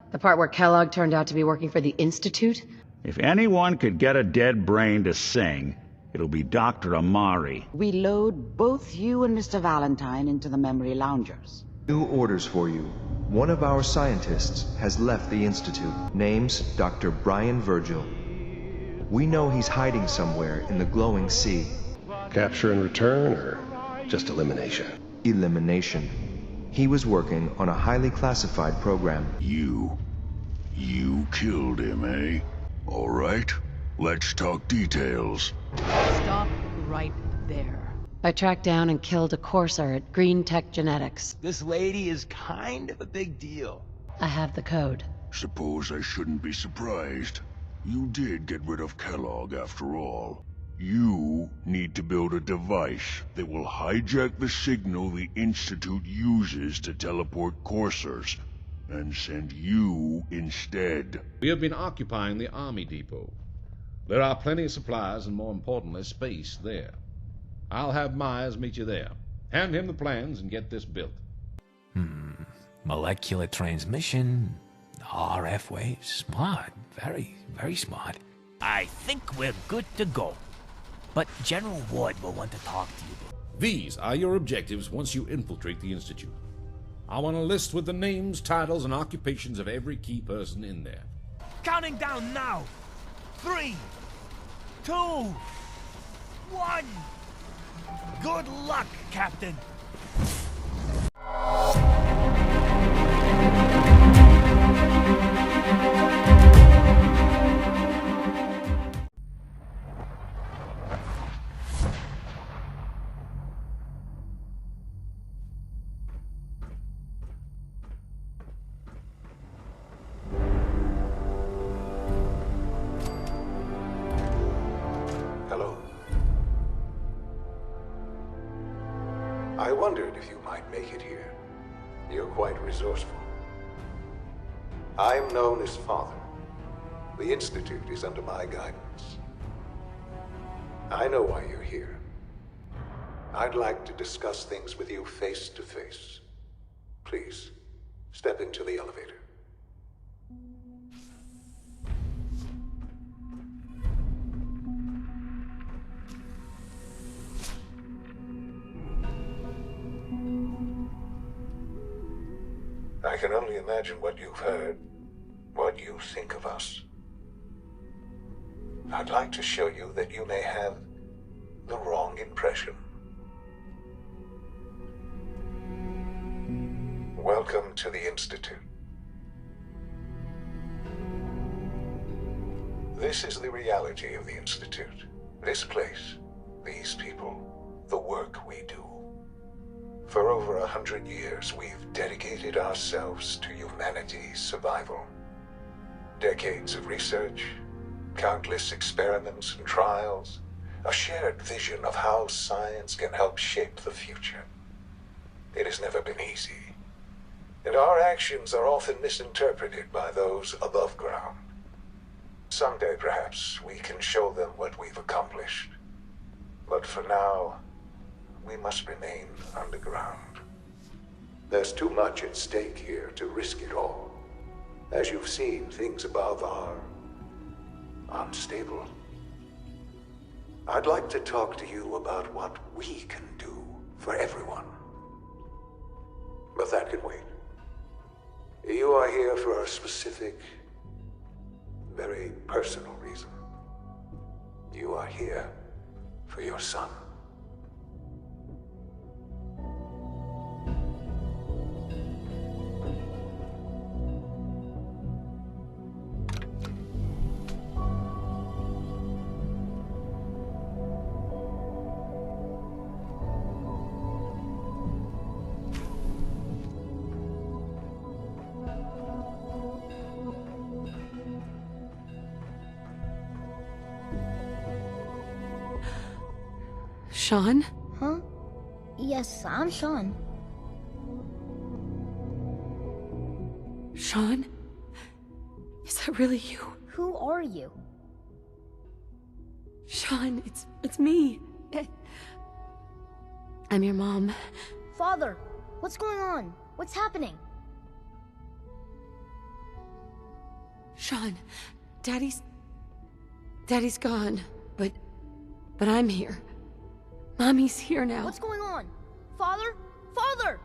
The part where Kellogg turned out to be working for the Institute? If anyone could get a dead brain to sing, it'll be Dr. Amari. We load both you and Mr. Valentine into the memory loungers. New orders for you. One of our scientists has left the Institute. Name's Dr. Brian Virgil. We know he's hiding somewhere in the glowing sea. Capture and return, or just elimination? Elimination. He was working on a highly classified program. You killed him, eh? All right, let's talk details. Stop right there. I tracked down and killed a courser at Green Tech Genetics. This lady is kind of a big deal. I have the code. Suppose I shouldn't be surprised. You did get rid of Kellogg after all. You need to build a device that will hijack the signal the Institute uses to teleport coursers, and send you instead. We have been occupying the Army Depot. There are plenty of supplies and, more importantly, space there. I'll have Myers meet you there. Hand him the plans and get this built. Molecular transmission, RF waves, smart, very, very smart. I think we're good to go. But General Ward will want to talk to you. These are your objectives once you infiltrate the Institute. I want a list with the names, titles, and occupations of every key person in there. Counting down now. 3, 2, 1. Good luck, Captain. I wondered if you might make it here. You're quite resourceful. I'm known as Father. The Institute is under my guidance. I know why you're here. I'd like to discuss things with you face to face. Please, step into the elevator. I can only imagine what you've heard, what you think of us. I'd like to show you that you may have the wrong impression. Welcome to the Institute. This is the reality of the Institute. This place, these people, the work we do. For over 100 years, we've dedicated ourselves to humanity's survival. Decades of research, countless experiments and trials, a shared vision of how science can help shape the future. It has never been easy, and our actions are often misinterpreted by those above ground. Someday, perhaps, we can show them what we've accomplished. But for now, we must remain underground. There's too much at stake here to risk it all. As you've seen, things above are unstable. I'd like to talk to you about what we can do for everyone. But that can wait. You are here for a specific, very personal reason. You are here for your son. Sean? Huh? Yes, I'm Sean. Sean? Is that really you? Who are you? Sean, it's me. I'm your mom. Father, what's going on? What's happening? Sean, Daddy's gone, but I'm here. Mommy's here now. What's going on? Father? Father!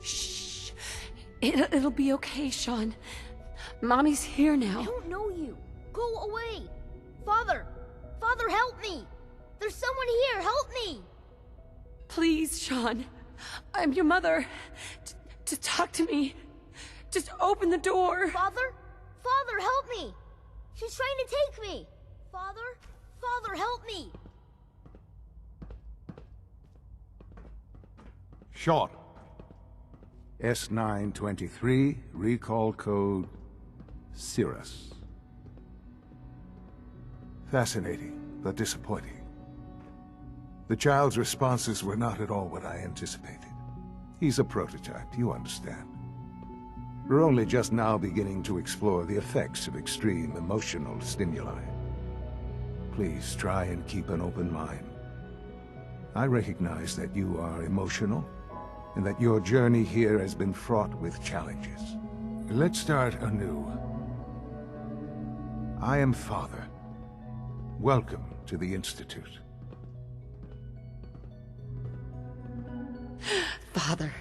Shh. It'll be okay, Sean. Mommy's here now. I don't know you. Go away. Father! Father, help me! There's someone here, help me! Please, Sean. I'm your mother. To talk to me. Just open the door. Father? Father, help me! She's trying to take me! Father? Father, help me! Sean. S923, recall code Cirrus. Fascinating, but disappointing. The child's responses were not at all what I anticipated. He's a prototype, you understand. We're only just now beginning to explore the effects of extreme emotional stimuli. Please try and keep an open mind. I recognize that you are emotional, and that your journey here has been fraught with challenges. Let's start anew. I am Father. Welcome to the Institute. Father.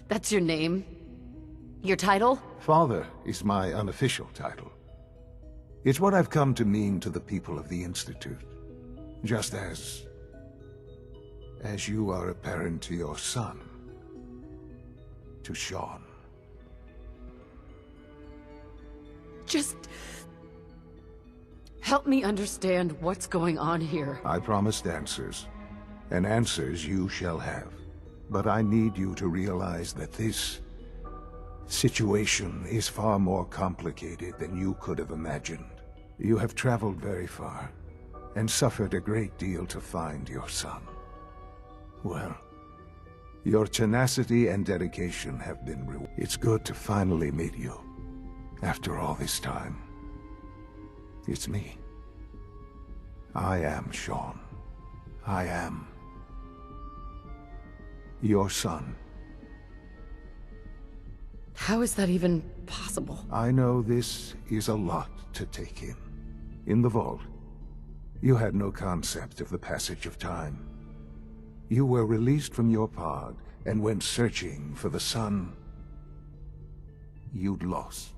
That's your name? Your title? Father is my unofficial title. It's what I've come to mean to the people of the Institute. Just as you are a parent to your son. To Sean. Just help me understand what's going on here. I promised answers, and answers you shall have. But I need you to realize that this situation is far more complicated than you could have imagined. You have traveled very far, and suffered a great deal to find your son. Well, your tenacity and dedication have been rewarded. It's good to finally meet you. After all this time. It's me. I am Sean. I am your son. How is that even possible? I know this is a lot to take in. In the vault, you had no concept of the passage of time. You were released from your pod and went searching for the son you'd lost.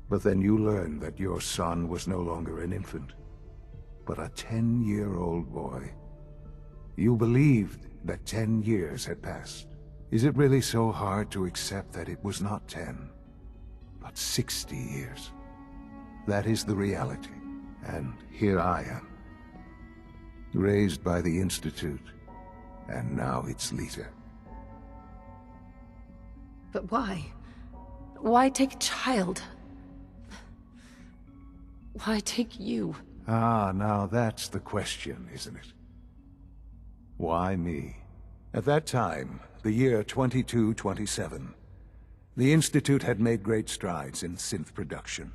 But then you learned that your son was no longer an infant, but a 10-year-old boy. You believed that 10 years had passed. Is it really so hard to accept that it was not 10, but 60 years? That is the reality, and here I am. Raised by the Institute, and now its leader. But why? Why take a child? Why take you? Ah, now that's the question, isn't it? Why me? At that time, the year 2227, the Institute had made great strides in synth production.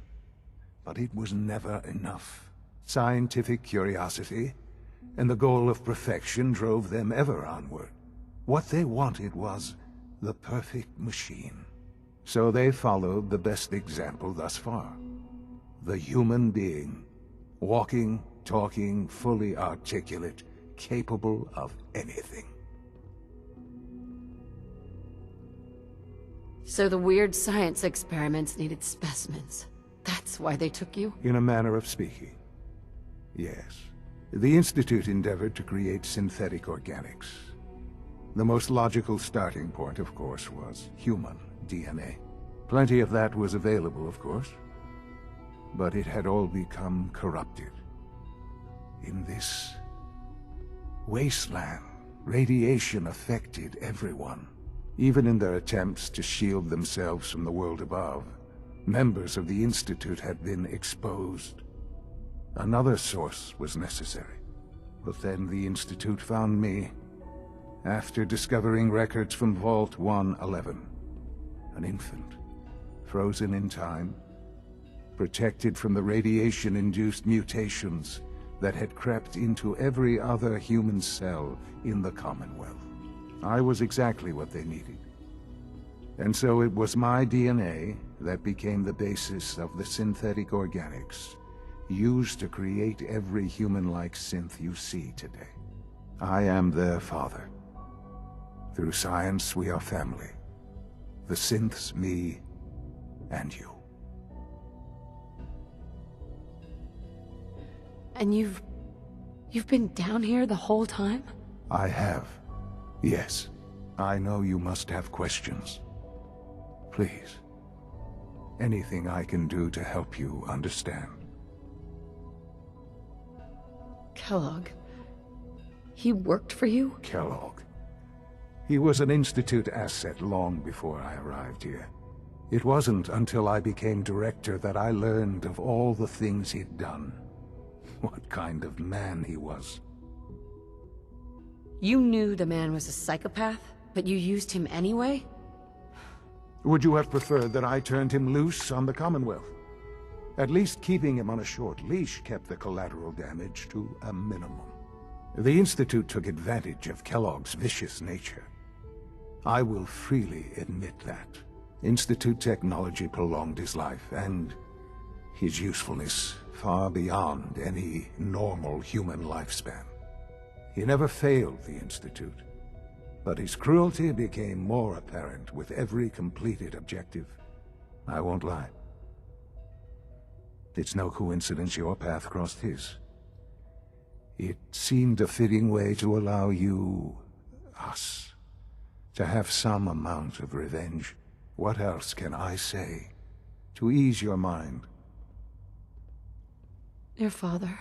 But it was never enough. Scientific curiosity and the goal of perfection drove them ever onward. What they wanted was the perfect machine. So they followed the best example thus far. The human being. Walking, talking, fully articulate, capable of anything. So the weird science experiments needed specimens. That's why they took you? In a manner of speaking. Yes. The Institute endeavored to create synthetic organics. The most logical starting point, of course, was human DNA. Plenty of that was available, of course. But it had all become corrupted. In this wasteland, radiation affected everyone. Even in their attempts to shield themselves from the world above, members of the Institute had been exposed. Another source was necessary. But then the Institute found me, after discovering records from Vault 111. An infant, frozen in time, protected from the radiation-induced mutations that had crept into every other human cell in the Commonwealth. I was exactly what they needed. And so it was my DNA that became the basis of the synthetic organics used to create every human-like synth you see today. I am their father. Through science, we are family. The synths, me, and you. And you've been down here the whole time? I have. Yes. I know you must have questions. Please. Anything I can do to help you understand. Kellogg. He worked for you? Kellogg. He was an Institute asset long before I arrived here. It wasn't until I became director that I learned of all the things he'd done. What kind of man he was. You knew the man was a psychopath, but you used him anyway? Would you have preferred that I turned him loose on the Commonwealth? At least keeping him on a short leash kept the collateral damage to a minimum. The Institute took advantage of Kellogg's vicious nature. I will freely admit that. Institute technology prolonged his life, and his usefulness far beyond any normal human lifespan. He never failed the Institute, but his cruelty became more apparent with every completed objective. I won't lie. It's no coincidence your path crossed his. It seemed a fitting way to allow you, us, to have some amount of revenge. What else can I say to ease your mind? Your father.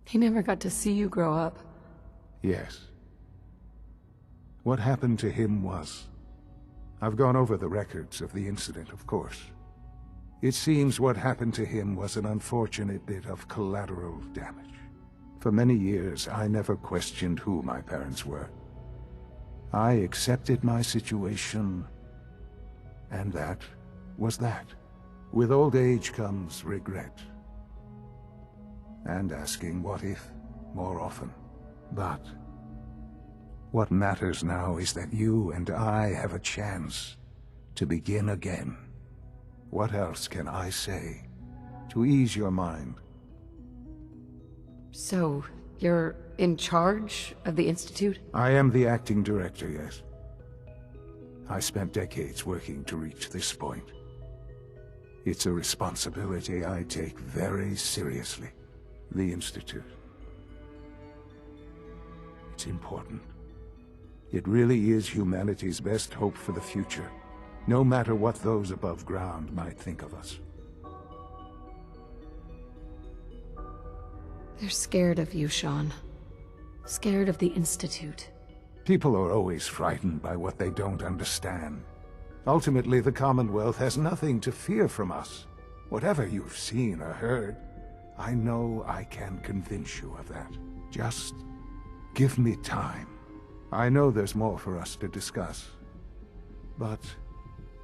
He never got to see you grow up. Yes. What happened to him was... I've gone over the records of the incident, of course. It seems what happened to him was an unfortunate bit of collateral damage. For many years, I never questioned who my parents were. I accepted my situation, and that was that. With old age comes regret. And asking what if more often. But what matters now is that you and I have a chance to begin again. What else can I say to ease your mind? So, you're in charge of the Institute? I am the acting director, yes. I spent decades working to reach this point. It's a responsibility I take very seriously. The Institute. It's important. It really is humanity's best hope for the future, no matter what those above ground might think of us. They're scared of you, Sean. Scared of the Institute. People are always frightened by what they don't understand. Ultimately, the Commonwealth has nothing to fear from us. Whatever you've seen or heard, I know I can convince you of that. Just give me time. I know there's more for us to discuss. But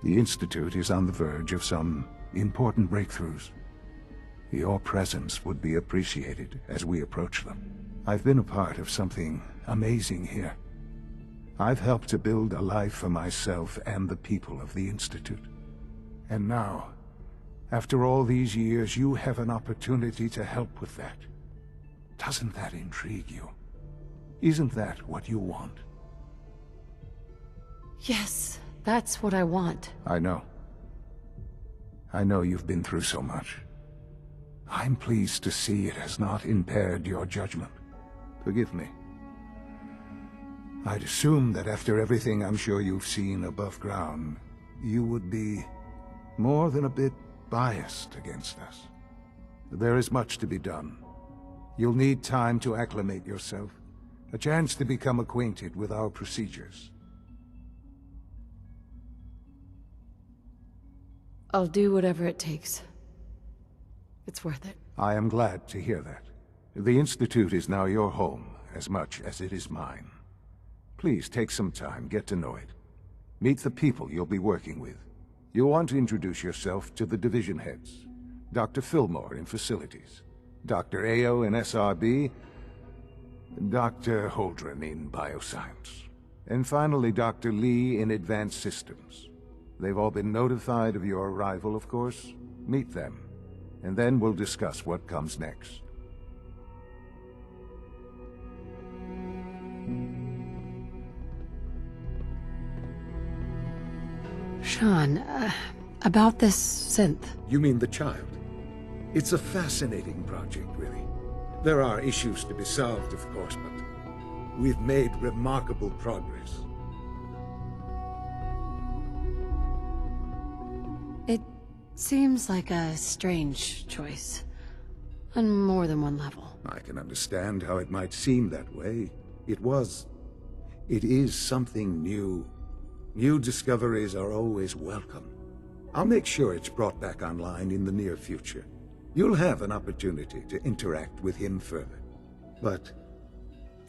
the Institute is on the verge of some important breakthroughs. Your presence would be appreciated as we approach them. I've been a part of something amazing here. I've helped to build a life for myself and the people of the Institute. And now, after all these years, you have an opportunity to help with that. Doesn't that intrigue you? Isn't that what you want? Yes, that's what I want. I know. I know you've been through so much. I'm pleased to see it has not impaired your judgment. Forgive me. I'd assume that after everything I'm sure you've seen above ground, you would be more than a bit biased against us. There is much to be done. You'll need time to acclimate yourself, a chance to become acquainted with our procedures. I'll do whatever it takes. It's worth it. I am glad to hear that. The Institute is now your home, as much as it is mine. Please take some time, get to know it. Meet the people you'll be working with. You'll want to introduce yourself to the division heads. Dr. Fillmore in Facilities, Dr. Ao in SRB, Dr. Holdren in Bioscience, and finally Dr. Lee in Advanced Systems. They've all been notified of your arrival, of course. Meet them, and then we'll discuss what comes next. Sean, about this synth. You mean the child? It's a fascinating project, really. There are issues to be solved, of course, but we've made remarkable progress. It seems like a strange choice. On more than one level. I can understand how it might seem that way. It is something new. New discoveries are always welcome. I'll make sure it's brought back online in the near future. You'll have an opportunity to interact with him further. But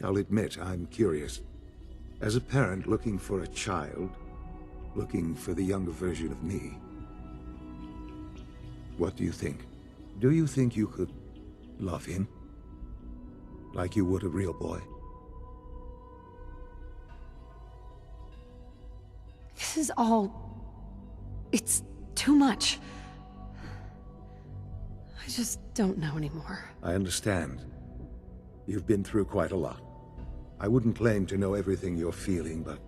I'll admit I'm curious. As a parent looking for a child, looking for the younger version of me, what do you think? Do you think you could love him? Like you would a real boy? This is all... it's too much. I just don't know anymore. I understand. You've been through quite a lot. I wouldn't claim to know everything you're feeling, but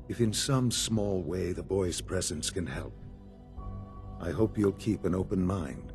if in some small way the boy's presence can help, I hope you'll keep an open mind.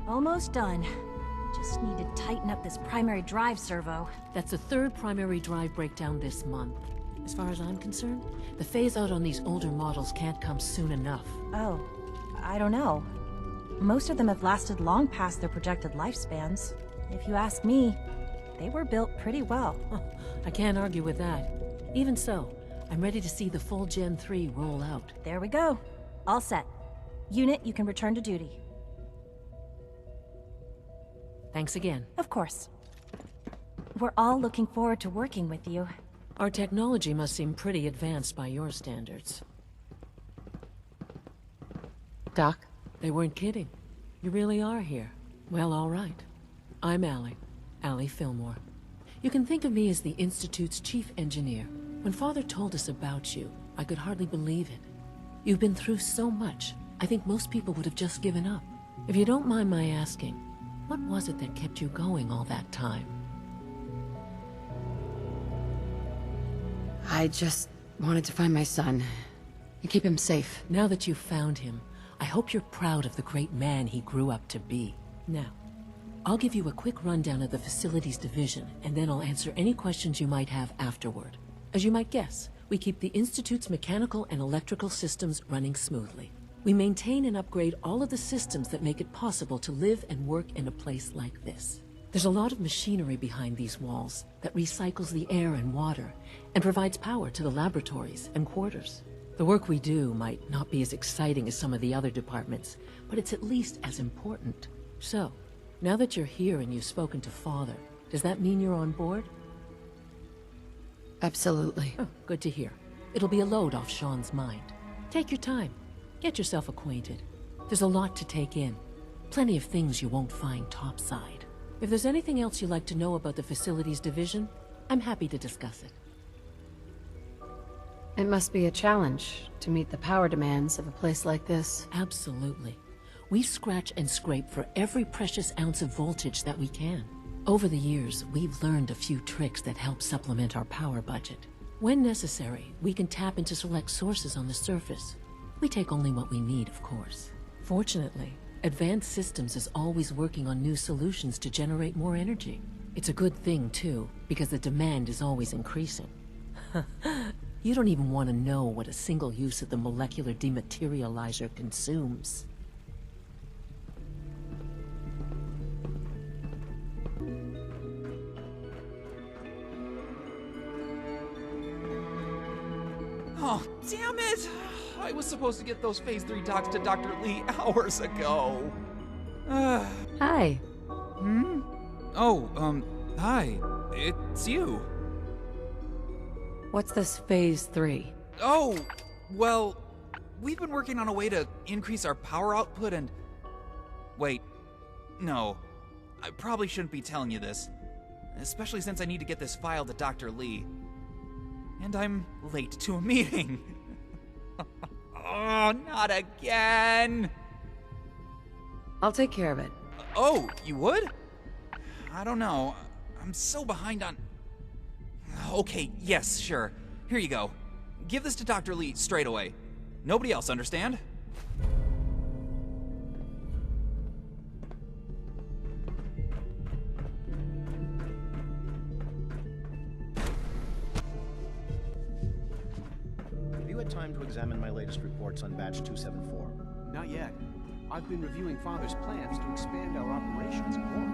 Almost done. Just need to tighten up this primary drive servo. That's the third primary drive breakdown this month. As far as I'm concerned, the phase-out on these older models can't come soon enough. Oh, I don't know. Most of them have lasted long past their projected lifespans. If you ask me, they were built pretty well. I can't argue with that. Even so, I'm ready to see the full Gen 3 roll out. There we go. All set. Unit, you can return to duty. Thanks again. Of course. We're all looking forward to working with you. Our technology must seem pretty advanced by your standards. Doc? They weren't kidding. You really are here. Well, all right. I'm Allie Fillmore. You can think of me as the Institute's chief engineer. When Father told us about you, I could hardly believe it. You've been through so much, I think most people would have just given up. If you don't mind my asking, what was it that kept you going all that time? I just wanted to find my son and keep him safe. Now that you've found him, I hope you're proud of the great man he grew up to be. Now, I'll give you a quick rundown of the Facilities Division, and then I'll answer any questions you might have afterward. As you might guess, we keep the Institute's mechanical and electrical systems running smoothly. We maintain and upgrade all of the systems that make it possible to live and work in a place like this. There's a lot of machinery behind these walls that recycles the air and water and provides power to the laboratories and quarters. The work we do might not be as exciting as some of the other departments, but it's at least as important. So, now that you're here and you've spoken to Father, does that mean you're on board? Absolutely. Oh, good to hear. It'll be a load off Sean's mind. Take your time. Get yourself acquainted. There's a lot to take in. Plenty of things you won't find topside. If there's anything else you'd like to know about the Facilities Division, I'm happy to discuss it. It must be a challenge to meet the power demands of a place like this. Absolutely. We scratch and scrape for every precious ounce of voltage that we can. Over the years, we've learned a few tricks that help supplement our power budget. When necessary, we can tap into select sources on the surface. We take only what we need, of course. Fortunately, Advanced Systems is always working on new solutions to generate more energy. It's a good thing, too, because the demand is always increasing. You don't even want to know what a single use of the molecular dematerializer consumes. Oh, damn it! I was supposed to get those Phase 3 docs to Dr. Lee hours ago. Hi. Hmm? Oh, hi. It's you. What's this Phase 3? Oh, well, we've been working on a way to increase our power output and... Wait, no. I probably shouldn't be telling you this. Especially since I need to get this file to Dr. Lee. And I'm late to a meeting. Oh, not again! I'll take care of it. Oh, you would? I don't know. I'm so behind on... Okay, yes, sure. Here you go. Give this to Dr. Lee straight away. Nobody else, understand? Have you had time to examine my latest reports on Batch 274? Not yet. I've been reviewing Father's plans to expand our operations aboard.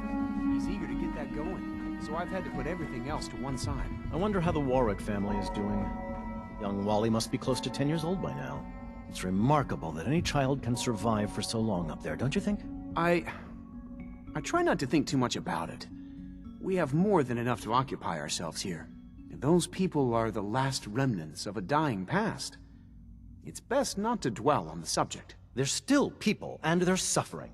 He's eager to get that going, so I've had to put everything else to one side. I wonder how the Warwick family is doing. Young Wally must be close to 10 years old by now. It's remarkable that any child can survive for so long up there, don't you think? I try not to think too much about it. We have more than enough to occupy ourselves here. And those people are the last remnants of a dying past. It's best not to dwell on the subject. They're still people, and they're suffering.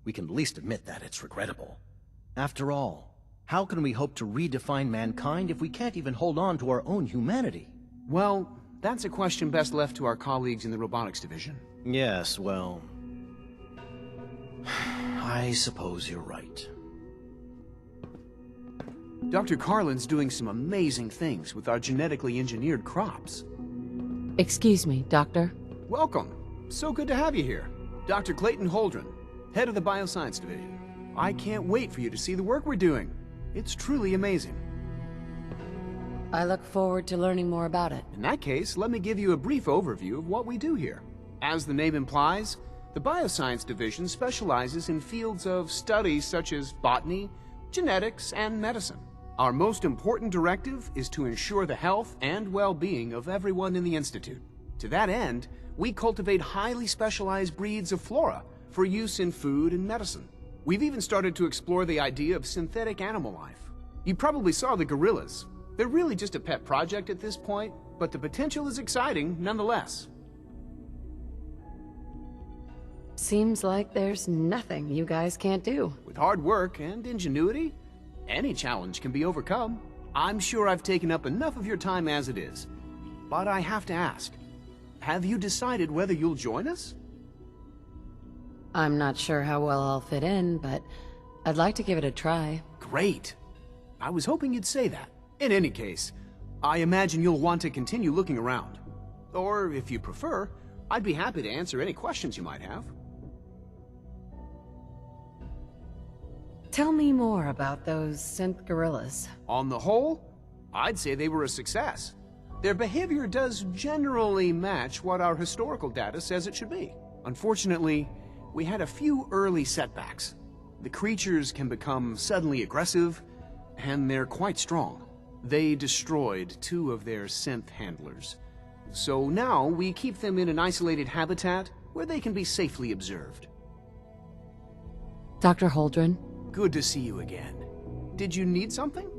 We can at least admit that it's regrettable. After all, how can we hope to redefine mankind if we can't even hold on to our own humanity? Well, that's a question best left to our colleagues in the robotics division. Yes, well... I suppose you're right. Dr. Carlin's doing some amazing things with our genetically engineered crops. Excuse me, Doctor. Welcome. So good to have you here. Dr. Clayton Holdren, head of the Bioscience Division. I can't wait for you to see the work we're doing. It's truly amazing. I look forward to learning more about it. In that case, let me give you a brief overview of what we do here. As the name implies, the Bioscience Division specializes in fields of studies such as botany, genetics, and medicine. Our most important directive is to ensure the health and well-being of everyone in the Institute. To that end, we cultivate highly specialized breeds of flora for use in food and medicine. We've even started to explore the idea of synthetic animal life. You probably saw the gorillas. They're really just a pet project at this point, but the potential is exciting nonetheless. Seems like there's nothing you guys can't do. With hard work and ingenuity, any challenge can be overcome. I'm sure I've taken up enough of your time as it is. But I have to ask, have you decided whether you'll join us? I'm not sure how well I'll fit in, but I'd like to give it a try. Great. I was hoping you'd say that. In any case, I imagine you'll want to continue looking around. Or, if you prefer, I'd be happy to answer any questions you might have. Tell me more about those synth gorillas. On the whole, I'd say they were a success. Their behavior does generally match what our historical data says it should be. Unfortunately, we had a few early setbacks. The creatures can become suddenly aggressive, and they're quite strong. They destroyed 2 of their synth handlers. So now we keep them in an isolated habitat where they can be safely observed. Dr. Holdren? Good to see you again. Did you need something?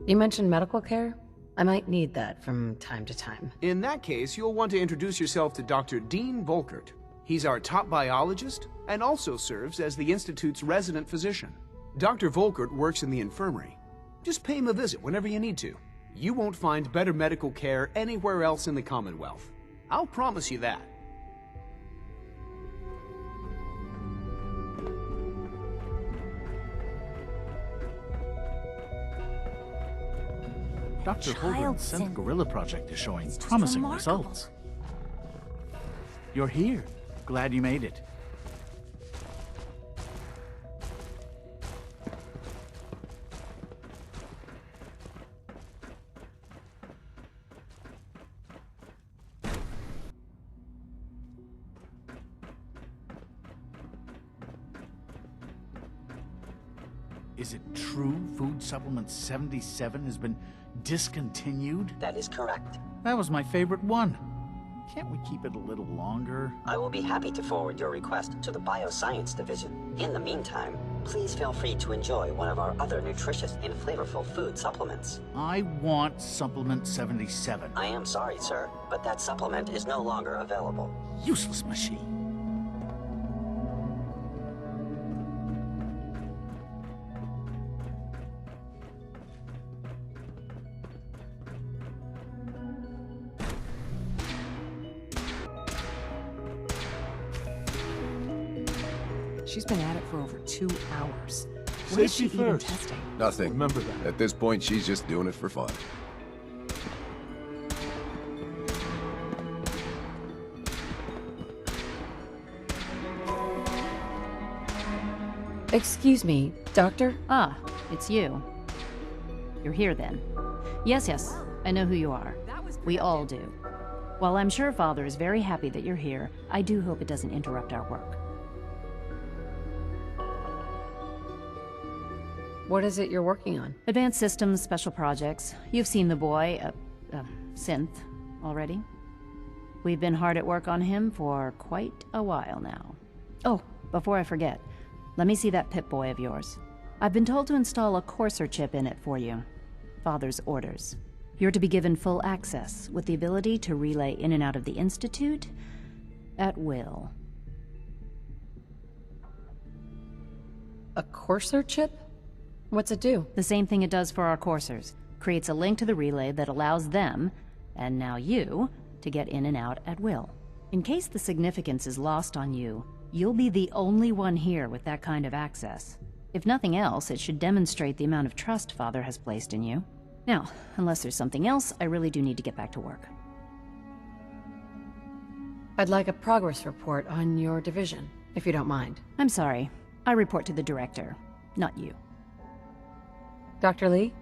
You mentioned medical care? I might need that from time to time. In that case, you'll want to introduce yourself to Dr. Dean Volkert. He's our top biologist and also serves as the Institute's resident physician. Dr. Volkert works in the infirmary. Just pay him a visit whenever you need to. You won't find better medical care anywhere else in the Commonwealth. I'll promise you that. Dr. Holdren's Synth Gorilla project is showing promising results. You're here. Glad you made it. Is it true Food Supplement 77 has been discontinued? That is correct. That was my favorite one. Can't we keep it a little longer? I will be happy to forward your request to the Bioscience Division. In the meantime, please feel free to enjoy one of our other nutritious and flavorful food supplements. I want Supplement 77. I am sorry, sir, but that supplement is no longer available. Useless machine. She's been at it for over 2 hours. What is she even testing? Nothing. Remember that. At this point, she's just doing it for fun. Excuse me, Doctor? Ah, it's you. You're here then. Yes, I know who you are. We all do. While I'm sure Father is very happy that you're here, I do hope it doesn't interrupt our work. What is it you're working on? Advanced systems, special projects. You've seen the boy, Synth, already. We've been hard at work on him for quite a while now. Oh, before I forget, let me see that Pip-Boy of yours. I've been told to install a courser chip in it for you. Father's orders. You're to be given full access, with the ability to relay in and out of the Institute at will. A courser chip? What's it do? The same thing it does for our coursers. Creates a link to the relay that allows them, and now you, to get in and out at will. In case the significance is lost on you, you'll be the only one here with that kind of access. If nothing else, it should demonstrate the amount of trust Father has placed in you. Now, unless there's something else, I really do need to get back to work. I'd like a progress report on your division, if you don't mind. I'm sorry. I report to the director, not you. Dr. Lee?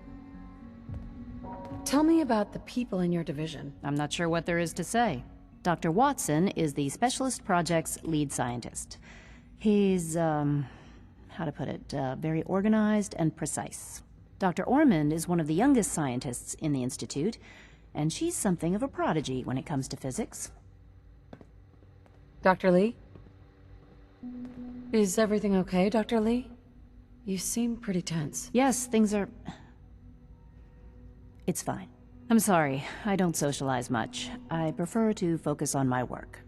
Tell me about the people in your division. I'm not sure what there is to say. Dr. Watson is the Specialist Project's lead scientist. He's, how to put it, very organized and precise. Dr. Ormond is one of the youngest scientists in the Institute, and she's something of a prodigy when it comes to physics. Dr. Lee? Is everything okay, Dr. Lee? You seem pretty tense. Yes, things are... It's fine. I'm sorry, I don't socialize much. I prefer to focus on my work.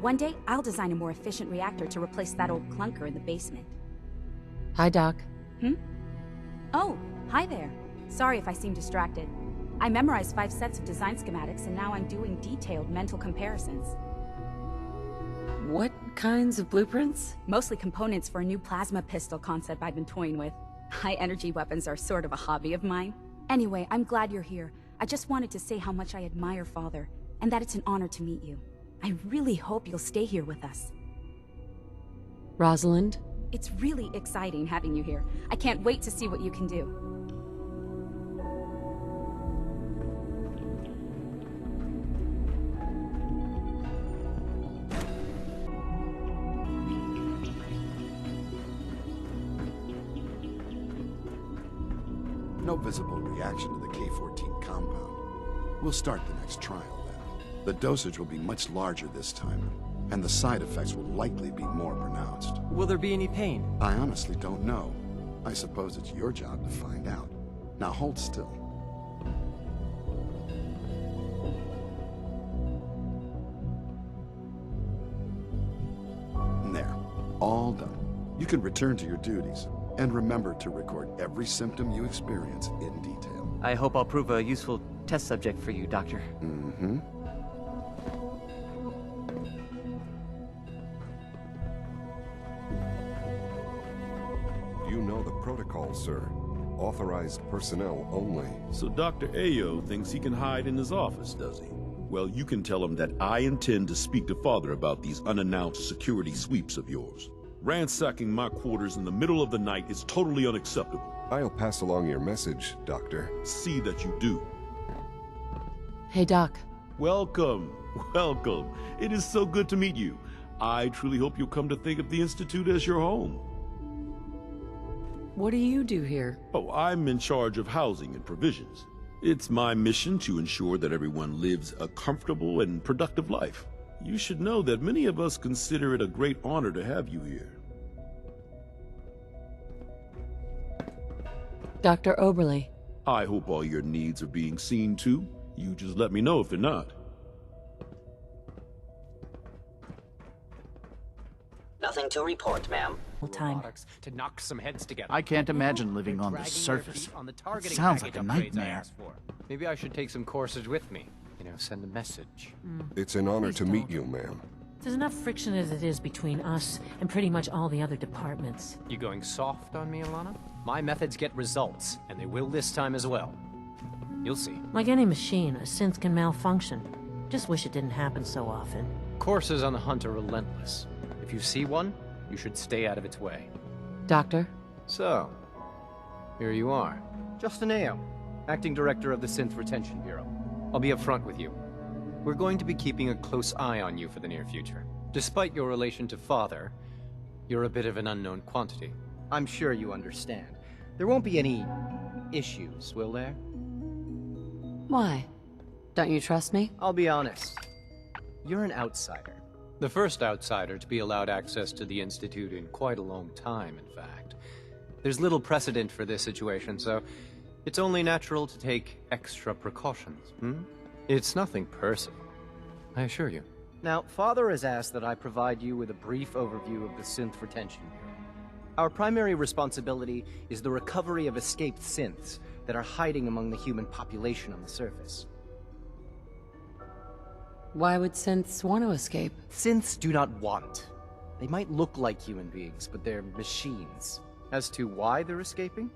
One day, I'll design a more efficient reactor to replace that old clunker in the basement. Hi, Doc. Oh, hi there. Sorry if I seem distracted. I memorized 5 sets of design schematics, and now I'm doing detailed mental comparisons. What kinds of blueprints? Mostly components for a new plasma pistol concept I've been toying with. High-energy weapons are sort of a hobby of mine. Anyway, I'm glad you're here. I just wanted to say how much I admire Father, and that it's an honor to meet you. I really hope you'll stay here with us. Rosalind? It's really exciting having you here. I can't wait to see what you can do. No visible reaction to the K-14 compound. We'll start the next trial then. The dosage will be much larger this time, and the side effects will likely be more pronounced. Will there be any pain? I honestly don't know. I suppose it's your job to find out. Now hold still. There. All done. You can return to your duties. And remember to record every symptom you experience in detail. I hope I'll prove a useful test subject for you, Doctor. Mm-hmm. You know the protocol, sir. Authorized personnel only. So Dr. Ayo thinks he can hide in his office, does he? Well, you can tell him that I intend to speak to Father about these unannounced security sweeps of yours. Ransacking my quarters in the middle of the night is totally unacceptable. I'll pass along your message, Doctor. See that you do. Hey, Doc. Welcome, welcome. It is so good to meet you. I truly hope you'll come to think of the Institute as your home. What do you do here? Oh, I'm in charge of housing and provisions. It's my mission to ensure that everyone lives a comfortable and productive life. You should know that many of us consider it a great honor to have you here. Dr. Oberle. I hope all your needs are being seen to. You just let me know if they're not. Nothing to report, ma'am. To knock some heads together. I can't imagine living on the surface. Sounds like a nightmare. Maybe I should take some courses with me. You know, send a message. It's an honor to meet you, ma'am. There's enough friction as it is between us and pretty much all the other departments. You going soft on me, Alana? My methods get results, and they will this time as well. You'll see. Like any machine, a synth can malfunction. Just wish it didn't happen so often. Courses on the hunt are relentless. If you see one, you should stay out of its way. Doctor? So, here you are. Justin Ayo, Acting Director of the Synth Retention Bureau. I'll be upfront with you. We're going to be keeping a close eye on you for the near future. Despite your relation to Father, you're a bit of an unknown quantity. I'm sure you understand. There won't be any issues, will there? Why? Don't you trust me? I'll be honest. You're an outsider. The first outsider to be allowed access to the Institute in quite a long time, in fact. There's little precedent for this situation, so it's only natural to take extra precautions, It's nothing personal, I assure you. Now, Father has asked that I provide you with a brief overview of the Synth Retention Bureau. Our primary responsibility is the recovery of escaped synths that are hiding among the human population on the surface. Why would synths want to escape? Synths do not want. They might look like human beings, but they're machines. As to why they're escaping?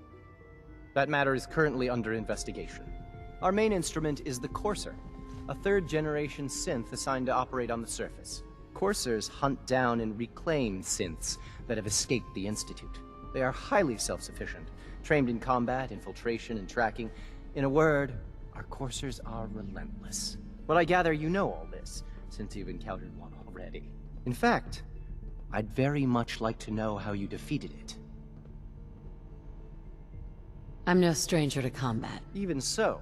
That matter is currently under investigation. Our main instrument is the Courser, a third-generation synth assigned to operate on the surface. Coursers hunt down and reclaim synths that have escaped the Institute. They are highly self-sufficient, trained in combat, infiltration, and tracking. In a word, our Coursers are relentless. But I gather you know all this, since you've encountered one already. In fact, I'd very much like to know how you defeated it. I'm no stranger to combat. Even so,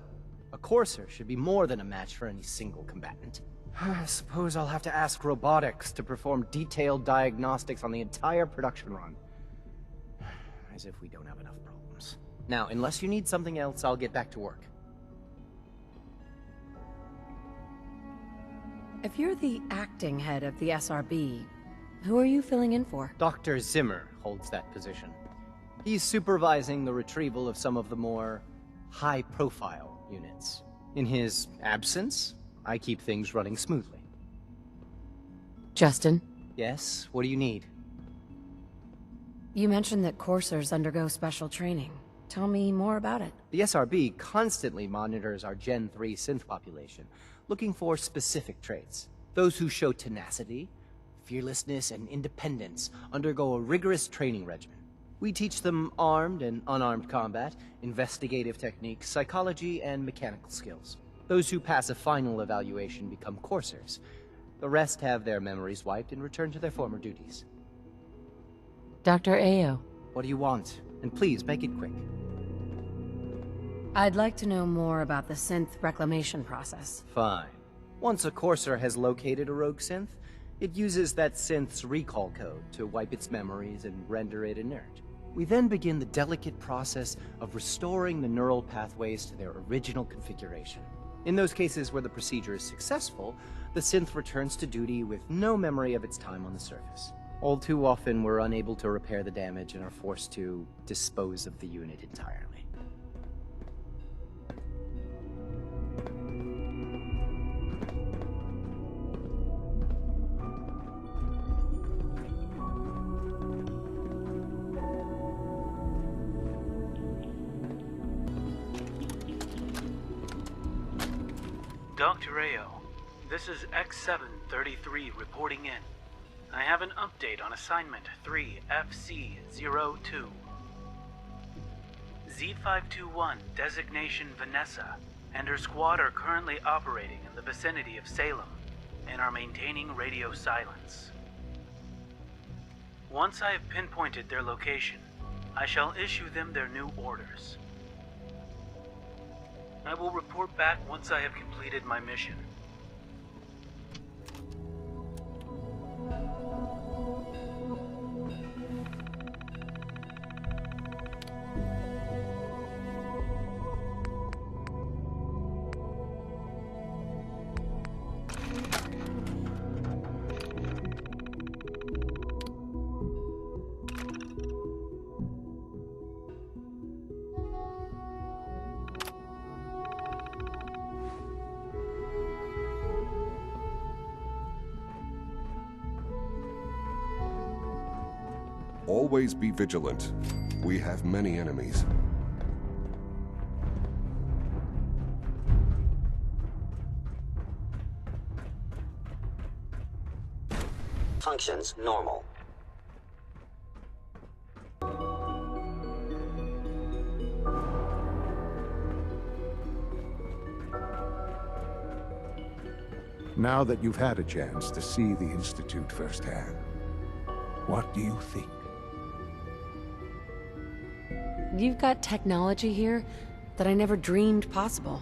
a Courser should be more than a match for any single combatant. I suppose I'll have to ask robotics to perform detailed diagnostics on the entire production run. As if we don't have enough problems. Now, unless you need something else, I'll get back to work. If you're the acting head of the SRB, who are you filling in for? Dr. Zimmer holds that position. He's supervising the retrieval of some of the more high-profile units. In his absence, I keep things running smoothly. Justin? Yes? What do you need? You mentioned that coursers undergo special training. Tell me more about it. The SRB constantly monitors our Gen 3 synth population, looking for specific traits. Those who show tenacity, fearlessness, and independence undergo a rigorous training regimen. We teach them armed and unarmed combat, investigative techniques, psychology, and mechanical skills. Those who pass a final evaluation become coursers. The rest have their memories wiped and return to their former duties. Dr. Ayo. What do you want? And please, make it quick. I'd like to know more about the synth reclamation process. Fine. Once a Courser has located a rogue synth, it uses that synth's recall code to wipe its memories and render it inert. We then begin the delicate process of restoring the neural pathways to their original configuration. In those cases where the procedure is successful, the synth returns to duty with no memory of its time on the surface. All too often, we're unable to repair the damage and are forced to dispose of the unit entirely. Dr. Ayo, this is X733 reporting in. I have an update on assignment 3FC02. Z521 designation Vanessa and her squad are currently operating in the vicinity of Salem and are maintaining radio silence. Once I have pinpointed their location, I shall issue them their new orders. I will report back once I have completed my mission. Always be vigilant. We have many enemies. Functions normal. Now that you've had a chance to see the Institute firsthand, what do you think? You've got technology here that I never dreamed possible.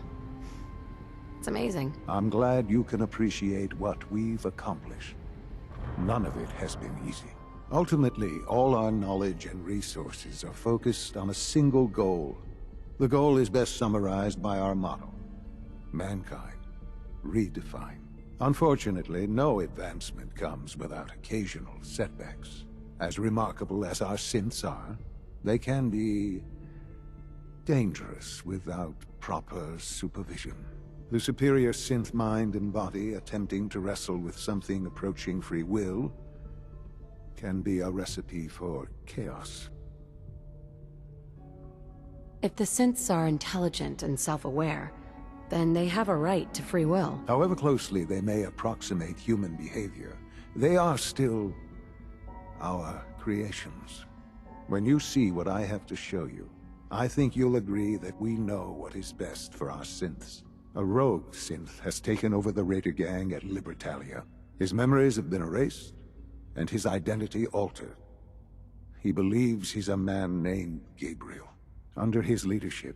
It's amazing. I'm glad you can appreciate what we've accomplished. None of it has been easy. Ultimately, all our knowledge and resources are focused on a single goal. The goal is best summarized by our motto: mankind, redefined. Unfortunately, no advancement comes without occasional setbacks. As remarkable as our synths are, they can be dangerous without proper supervision. The superior synth mind and body attempting to wrestle with something approaching free will can be a recipe for chaos. If the synths are intelligent and self-aware, then they have a right to free will. However closely they may approximate human behavior, they are still our creations. When you see what I have to show you, I think you'll agree that we know what is best for our synths. A rogue synth has taken over the Raider gang at Libertalia. His memories have been erased, and his identity altered. He believes he's a man named Gabriel. Under his leadership,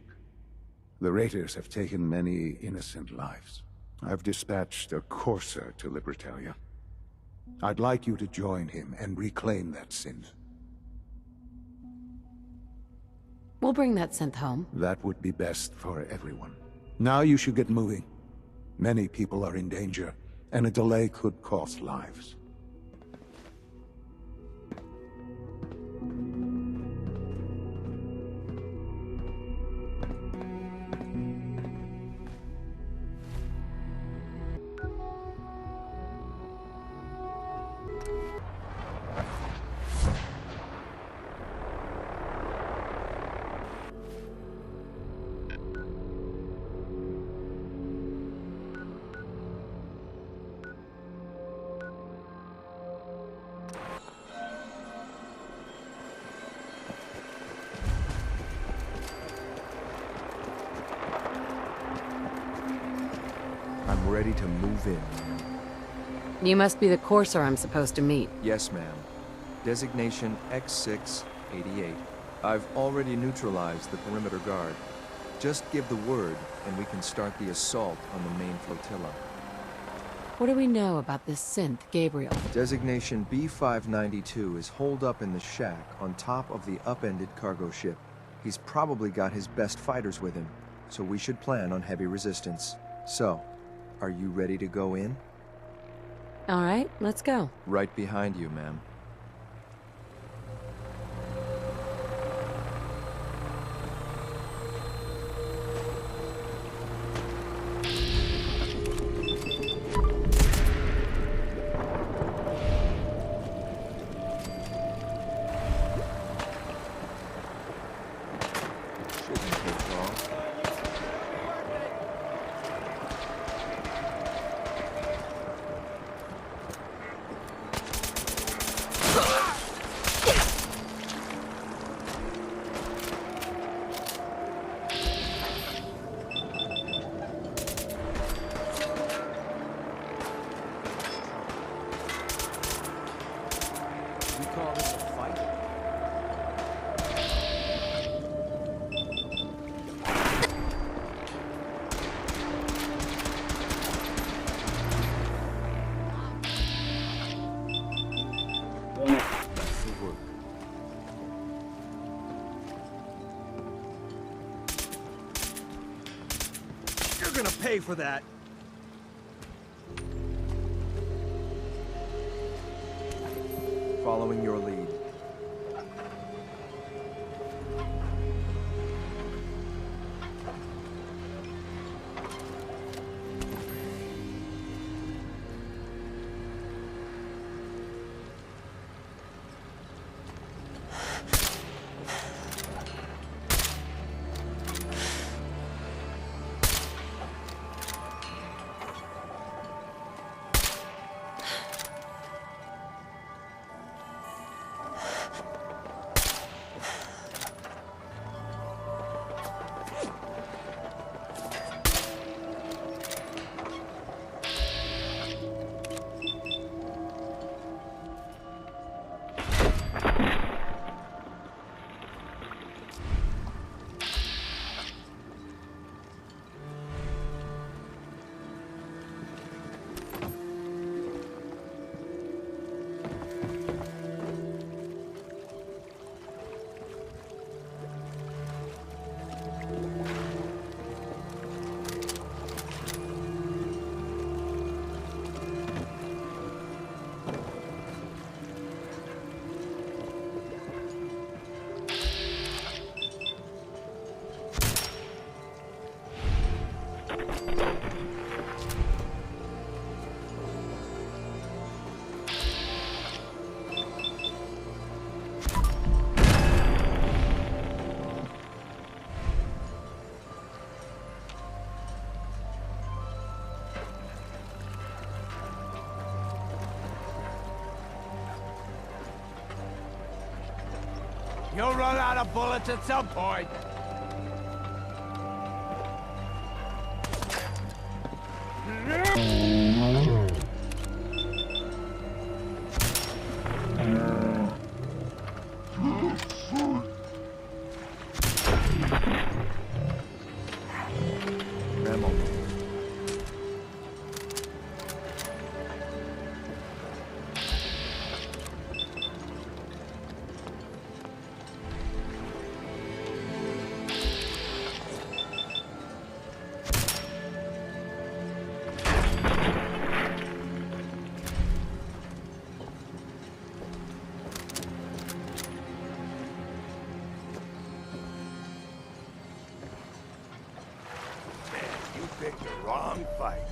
the Raiders have taken many innocent lives. I've dispatched a courser to Libertalia. I'd like you to join him and reclaim that synth. We'll bring that synth home. That would be best for everyone. Now you should get moving. Many people are in danger, and a delay could cost lives. I'm ready to move in. You must be the courser I'm supposed to meet. Yes, ma'am. Designation X688. I've already neutralized the perimeter guard. Just give the word, and we can start the assault on the main flotilla. What do we know about this synth, Gabriel? Designation B592 is holed up in the shack on top of the upended cargo ship. He's probably got his best fighters with him, so we should plan on heavy resistance. So, are you ready to go in? All right, let's go. Right behind you, ma'am. You call this a fight? You're gonna pay for that. Following your lead. You'll run out of bullets at some point. Picked the wrong fight.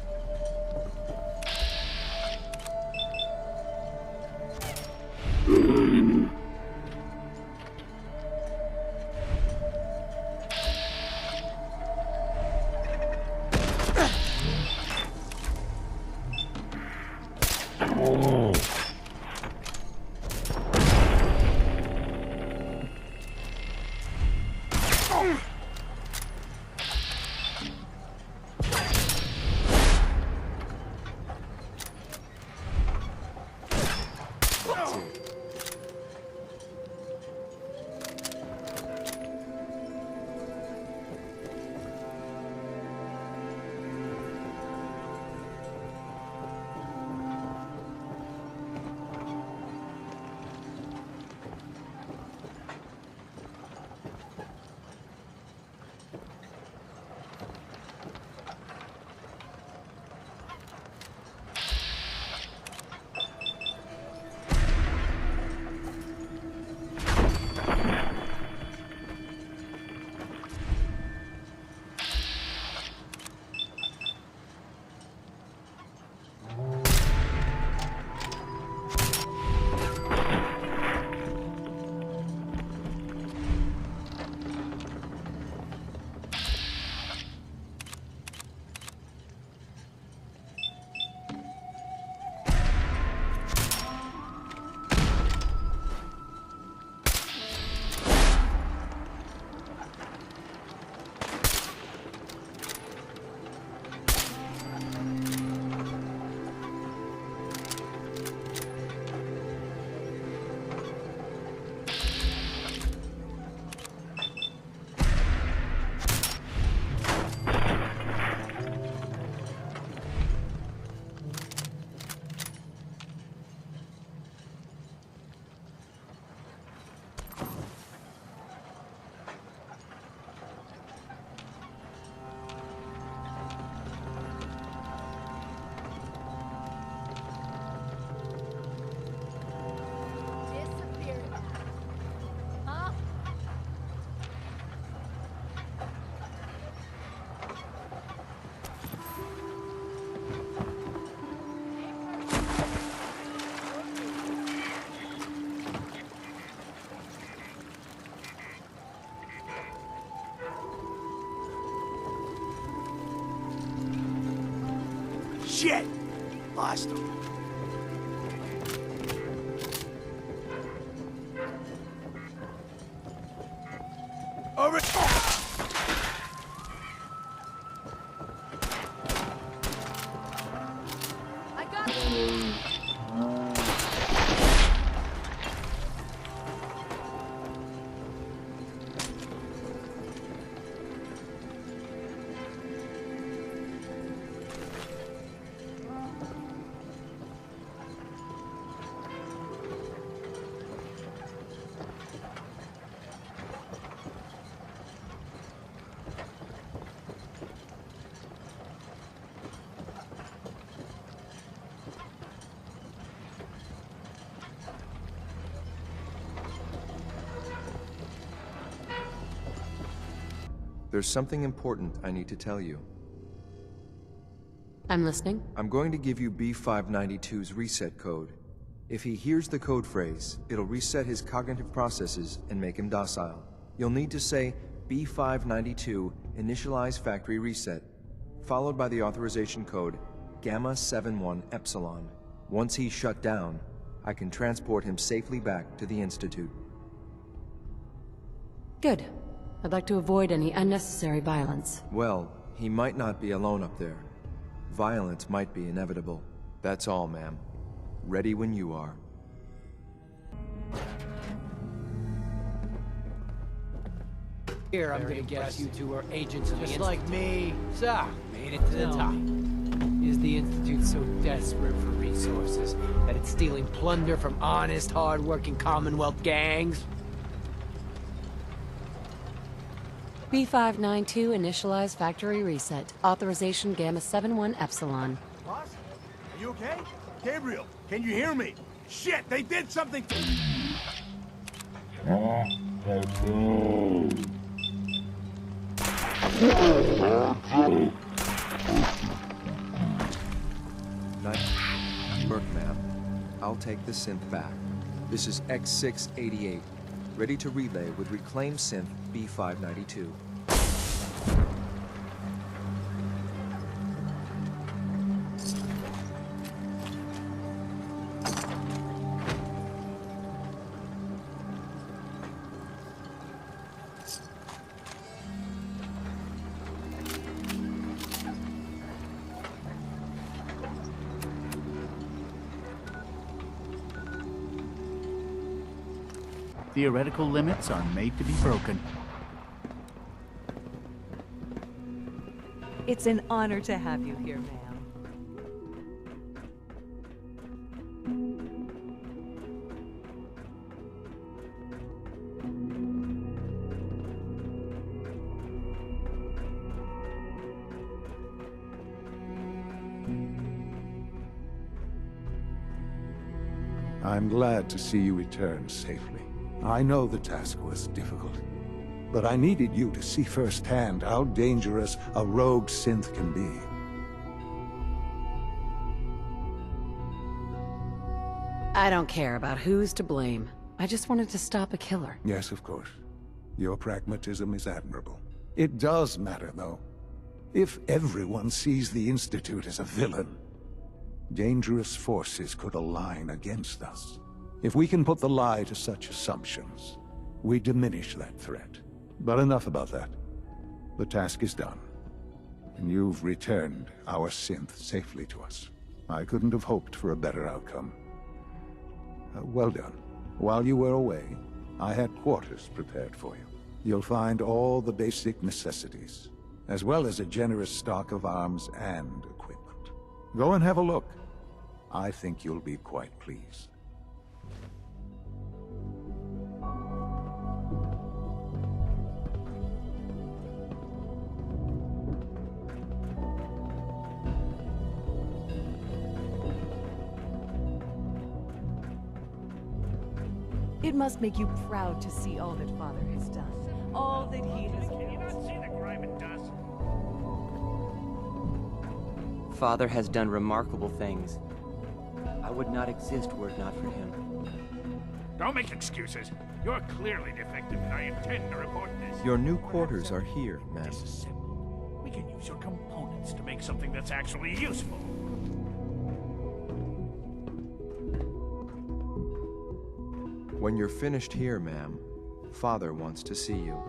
Shit! Lost him. Over. I got it. There's something important I need to tell you. I'm listening. I'm going to give you B592's reset code. If he hears the code phrase, it'll reset his cognitive processes and make him docile. You'll need to say B592 initialize factory reset, followed by the authorization code Gamma 71 Epsilon. Once he's shut down, I can transport him safely back to the Institute. Good. I'd like to avoid any unnecessary violence. Well, he might not be alone up there. Violence might be inevitable. That's all, ma'am. Ready when you are. Here, I'm gonna guess you two are agents of the Institute. Just like me. So, made it to the top. Is the Institute so desperate for resources that it's stealing plunder from honest, hard-working Commonwealth gangs? B592 initialize factory reset. Authorization Gamma 71 Epsilon. Boss? Are you okay? Gabriel, can you hear me? Shit, they did something to... Merc map. I'll take the synth back. This is X688. Ready to relay with reclaimed synth B592. Theoretical limits are made to be broken. It's an honor to have you here, ma'am. I'm glad to see you return safely. I know the task was difficult, but I needed you to see firsthand how dangerous a rogue synth can be. I don't care about who's to blame. I just wanted to stop a killer. Yes, of course. Your pragmatism is admirable. It does matter, though. If everyone sees the Institute as a villain, dangerous forces could align against us. If we can put the lie to such assumptions, we diminish that threat. But enough about that. The task is done. And you've returned our synth safely to us. I couldn't have hoped for a better outcome. Well done. While you were away, I had quarters prepared for you. You'll find all the basic necessities, as well as a generous stock of arms and equipment. Go and have a look. I think you'll be quite pleased. It must make you proud to see all that Father has done. All that he has built. Can you not see the grime and dust? Father has done remarkable things. I would not exist were it not for him. Don't make excuses. You're clearly defective, and I intend to report this. Your new quarters are here, ma'am. Disassembled. We can use your components to make something that's actually useful. When you're finished here, ma'am, Father wants to see you.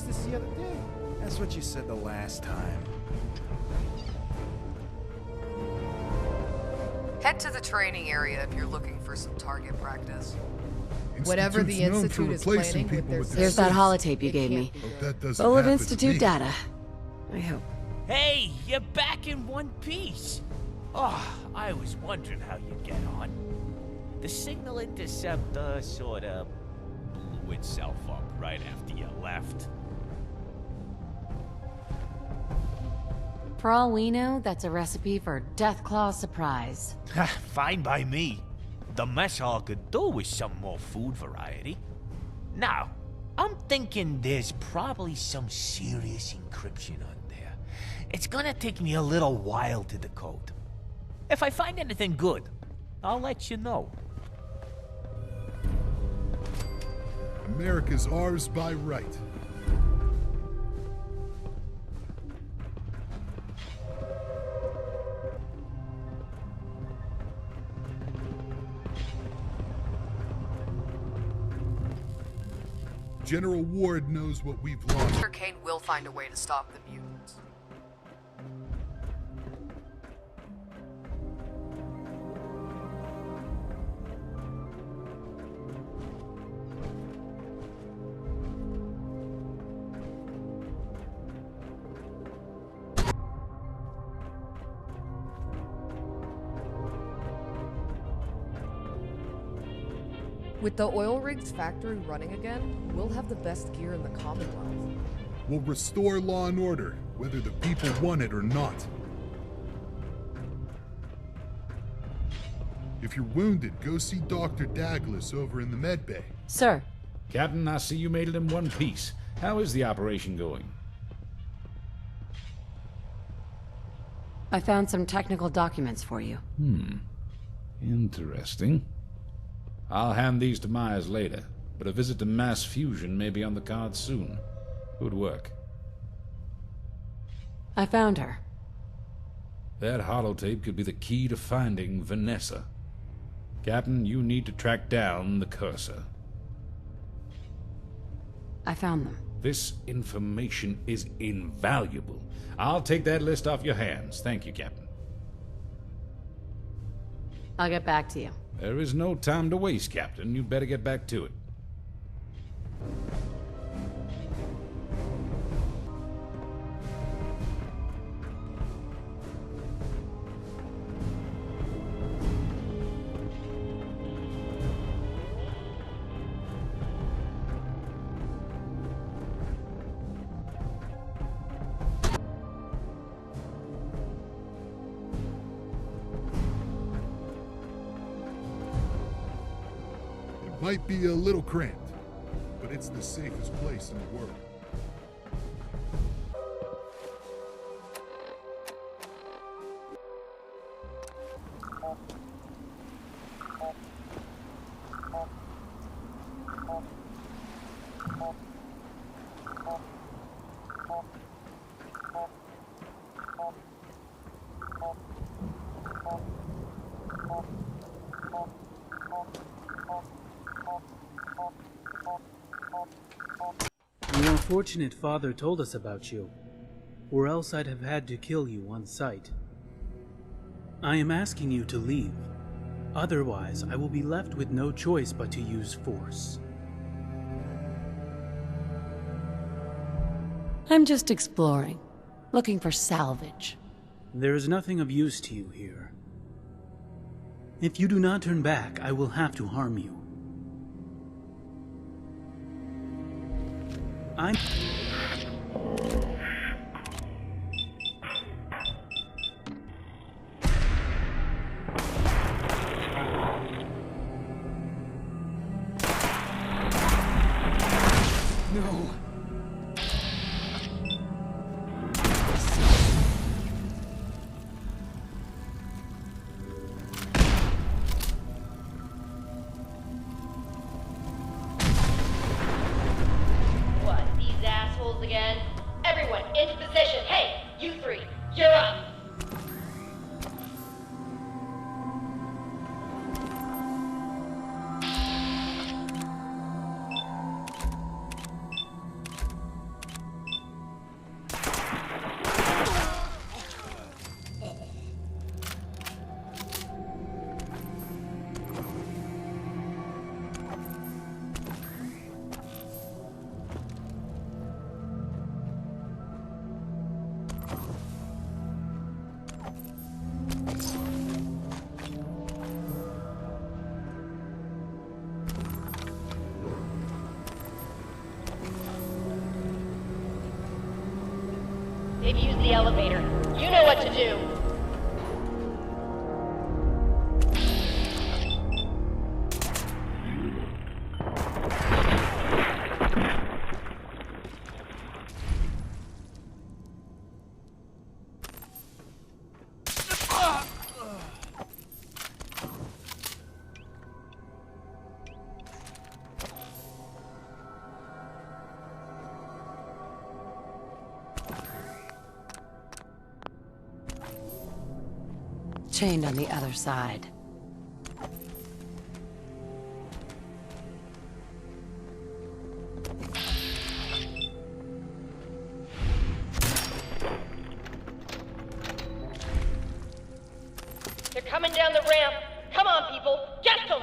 This the other day. That's what you said the last time. Head to the training area if you're looking for some target practice. Whatever the Institute is planning with their... Here's that holotape you gave me. Full of Institute data. I hope. Hey, you're back in one piece. Oh, I was wondering how you'd get on. The signal interceptor sort of blew itself up right after you left. For all we know, that's a recipe for Deathclaw surprise. Fine by me. The mess hall could do with some more food variety. Now, I'm thinking there's probably some serious encryption on there. It's gonna take me a little while to decode. If I find anything good, I'll let you know. America's ours by right. General Ward knows what we've lost. Sure, Kane will find a way to stop the mutants. With the oil rigs factory running again, we'll have the best gear in the Commonwealth. We'll restore law and order, whether the people want it or not. If you're wounded, go see Dr. Douglas over in the med bay. Sir. Captain, I see you made it in one piece. How is the operation going? I found some technical documents for you. Interesting. I'll hand these to Myers later, but a visit to mass fusion may be on the cards soon. Good work. I found her. That holotape could be the key to finding Vanessa. Captain, you need to track down the cursor. I found them. This information is invaluable. I'll take that list off your hands. Thank you, Captain. I'll get back to you. There is no time to waste, Captain. You better get back to it. Might be a little cramped, but but it's the safest place in the world. Your unfortunate father told us about you, or else I'd have had to kill you on sight. I am asking you to leave. Otherwise, I will be left with no choice but to use force. I'm just exploring, looking for salvage. There is nothing of use to you here. If you do not turn back, I will have to harm you. I'm... No. What, these assholes again? Everyone, into position. Hey, you three, you're up. They've used the elevator. You know what to do. Chained on the other side. They're coming down the ramp. Come on, people, get them!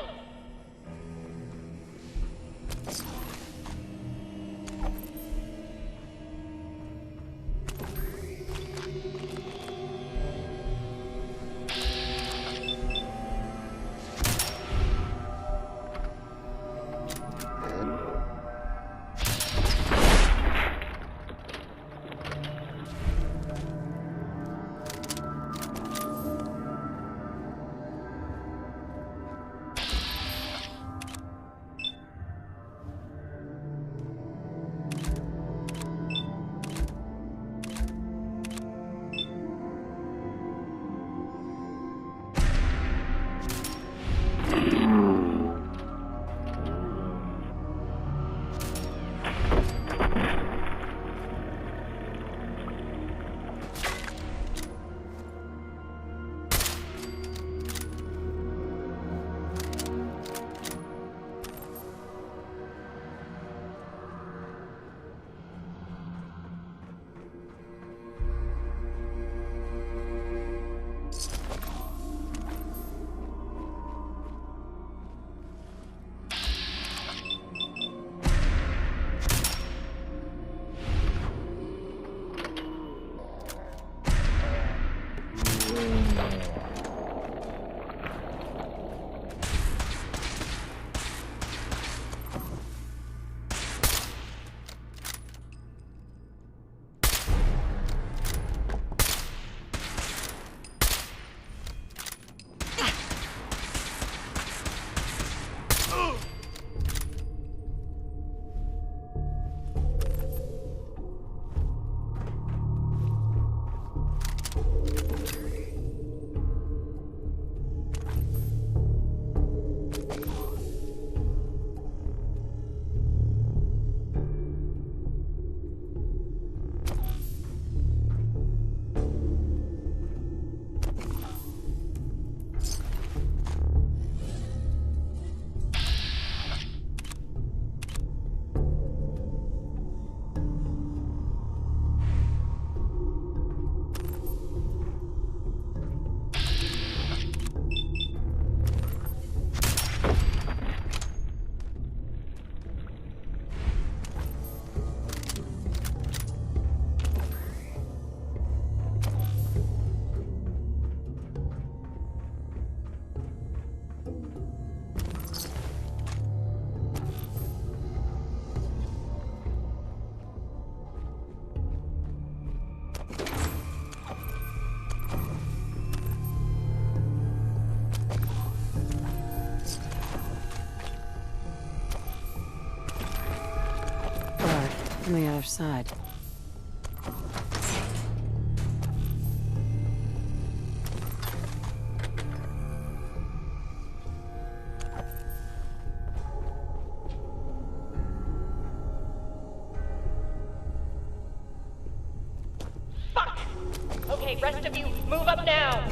from the other side. Fuck! Okay, rest of you, move up now!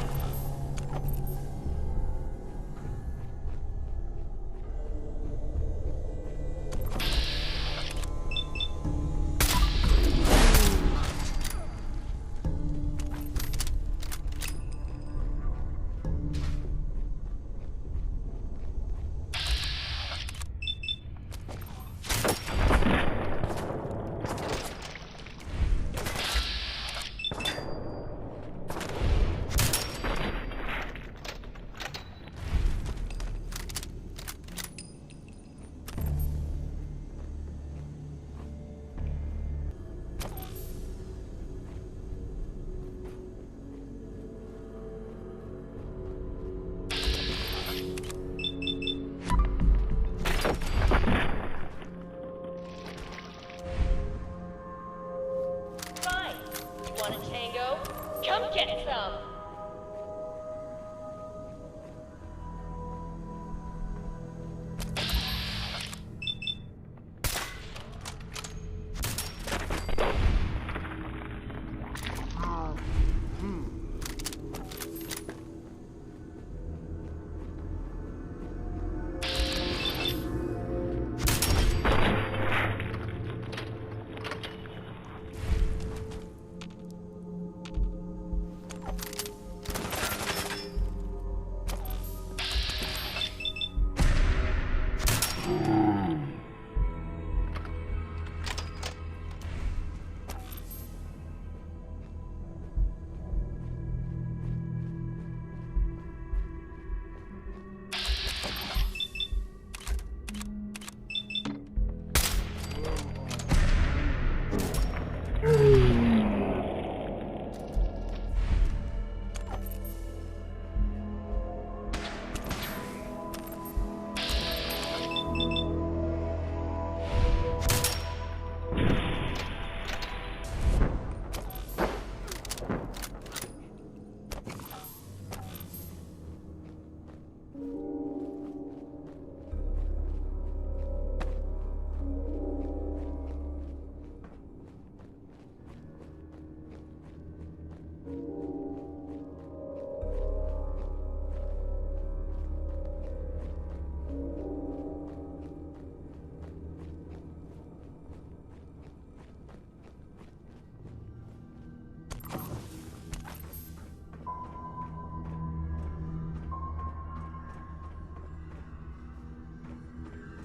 Come get some!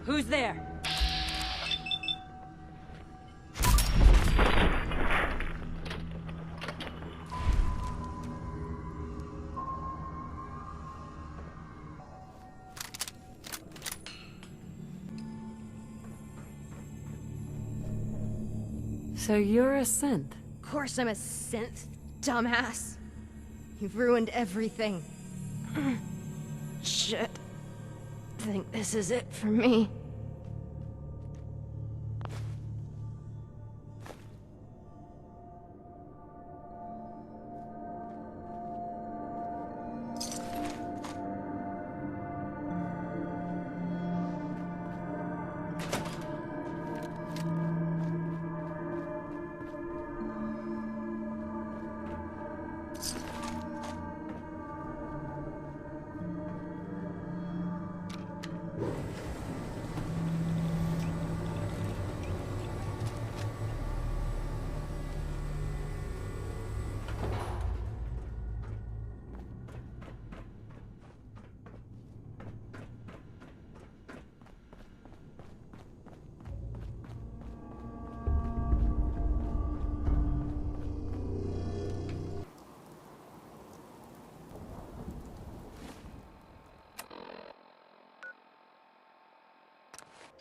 Who's there? So you're a synth? Of course I'm a synth, dumbass. You've ruined everything. Shit. Think this is it for me.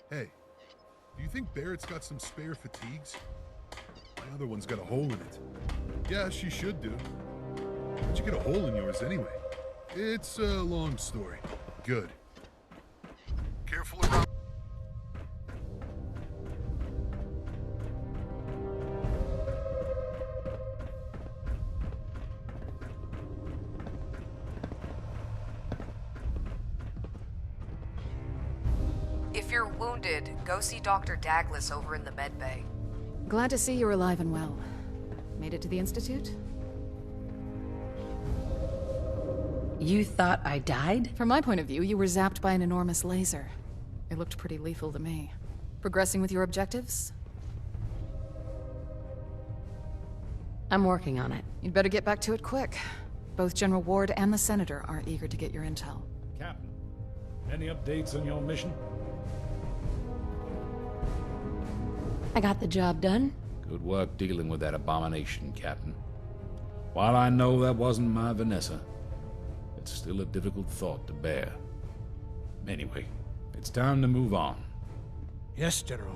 Hey, do you think Barrett's got some spare fatigues? My other one's got a hole in it. Yeah, she should do. How'd you get a hole in yours anyway? It's a long story. Good. Careful around. you're wounded, go see Dr. Douglas over in the med bay. Glad to see you're alive and well. Made it to the Institute? You thought I died? From my point of view, you were zapped by an enormous laser. It looked pretty lethal to me. Progressing with your objectives? I'm working on it. You'd better get back to it quick. Both General Ward and the Senator are eager to get your intel. Captain, any updates on your mission? I got the job done. Good work dealing with that abomination, Captain. While I know that wasn't my Vanessa, it's still a difficult thought to bear. Anyway, it's time to move on. Yes, General.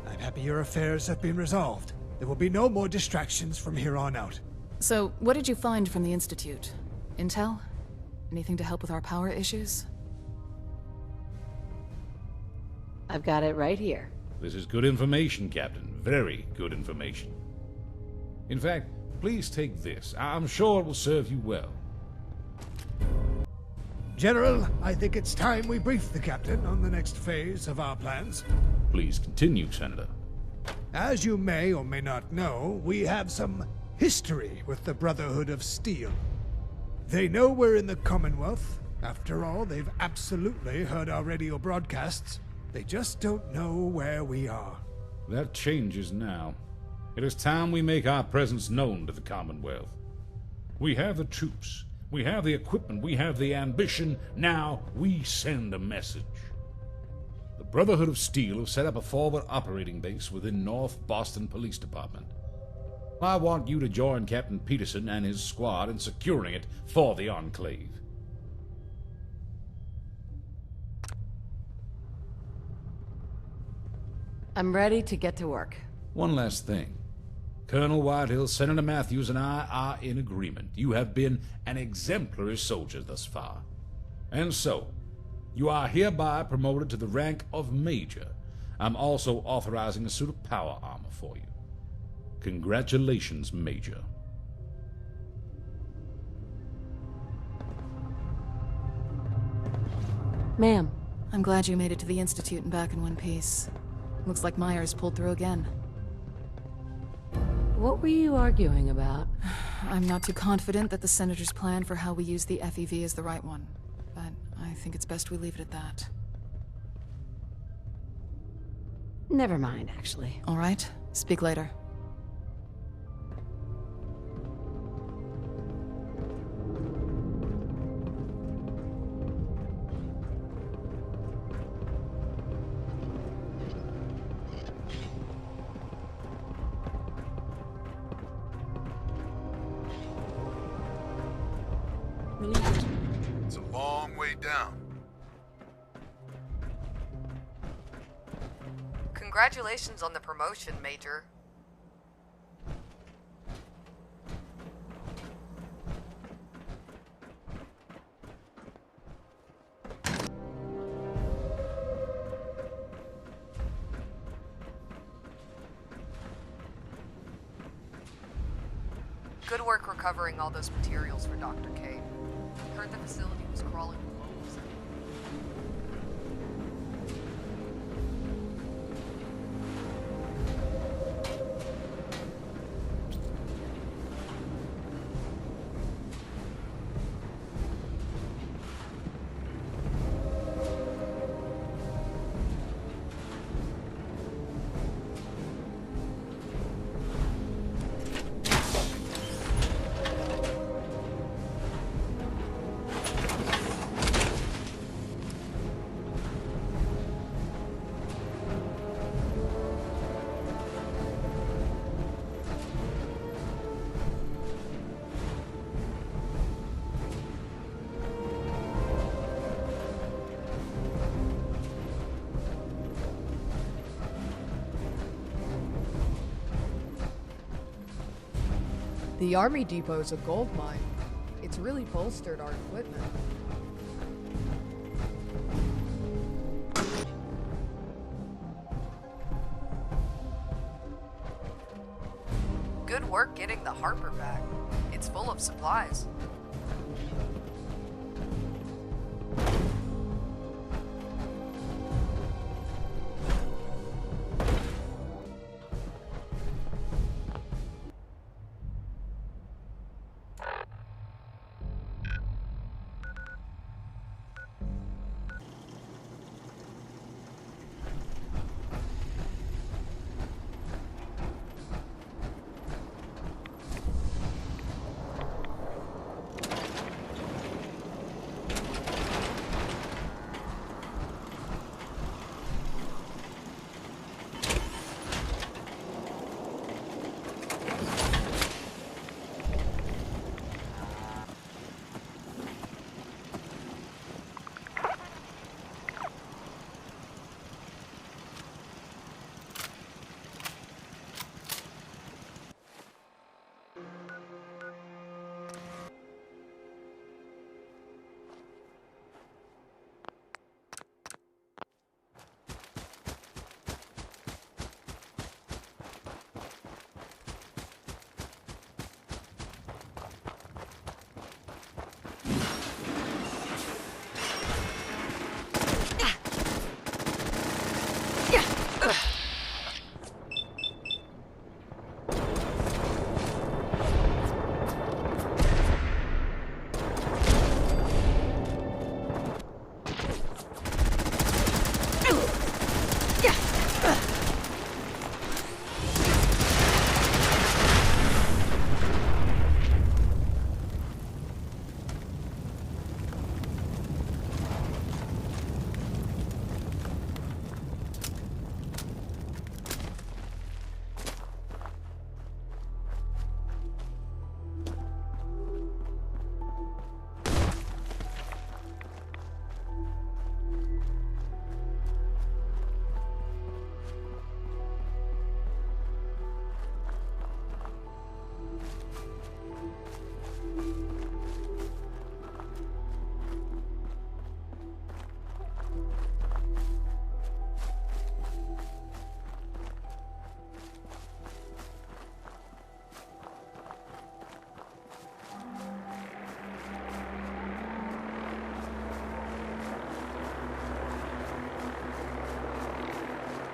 I'm happy your affairs have been resolved. There will be no more distractions from here on out. So, what did you find from the Institute? Intel? Anything to help with our power issues? I've got it right here. This is good information, Captain. Very good information. In fact, please take this. I'm sure it will serve you well. General, I think it's time we brief the Captain on the next phase of our plans. Please continue, Senator. As you may or may not know, we have some history with the Brotherhood of Steel. They know we're in the Commonwealth. After all, they've absolutely heard our radio broadcasts. They just don't know where we are. That changes now. It is time we make our presence known to the Commonwealth. We have the troops, we have the equipment, we have the ambition. Now we send a message. The Brotherhood of Steel have set up a forward operating base within North Boston Police Department. I want you to join Captain Peterson and his squad in securing it for the Enclave. I'm ready to get to work. One last thing. Colonel Whitehill, Senator Matthews, and I are in agreement. You have been an exemplary soldier thus far. And so, you are hereby promoted to the rank of Major. I'm also authorizing a suit of power armor for you. Congratulations, Major. Ma'am. I'm glad you made it to the Institute and back in one piece. Looks like Myers pulled through again. What were you arguing about? I'm not too confident that the Senator's plan for how we use the FEV is the right one, but I think it's best we leave it at that. Never mind, actually. All right. Speak later. It's a long way down. Congratulations on the promotion, Major. Good work recovering all those materials for Dr. K. Heard the facility was crawling with wolves. The Army Depot's a gold mine. It's really bolstered our equipment. Good work getting the Harper back. It's full of supplies.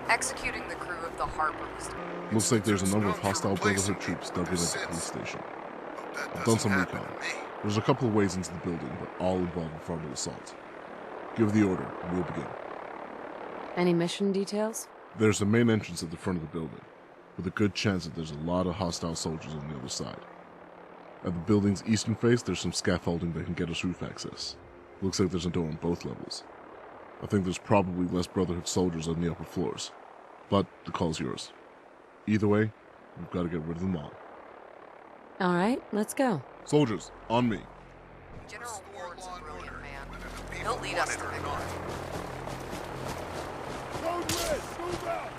Executing the crew of the Harbor was... Looks like there's a number of hostile Brotherhood troops dug in at the police station. I've done some recon. There's a couple of ways into the building, but all involve a frontal assault. Give the order, and we'll begin. Any mission details? There's the main entrance at the front of the building, with a good chance that there's a lot of hostile soldiers on the other side. At the building's eastern face, there's some scaffolding that can get us roof access. Looks like there's a door on both levels. I think there's probably less Brotherhood soldiers on the upper floors, but the call's yours. Either way, we've got to get rid of them all. All right, let's go. Soldiers, on me. General Ward's a brilliant man. He'll lead us to victory. Code red, move out!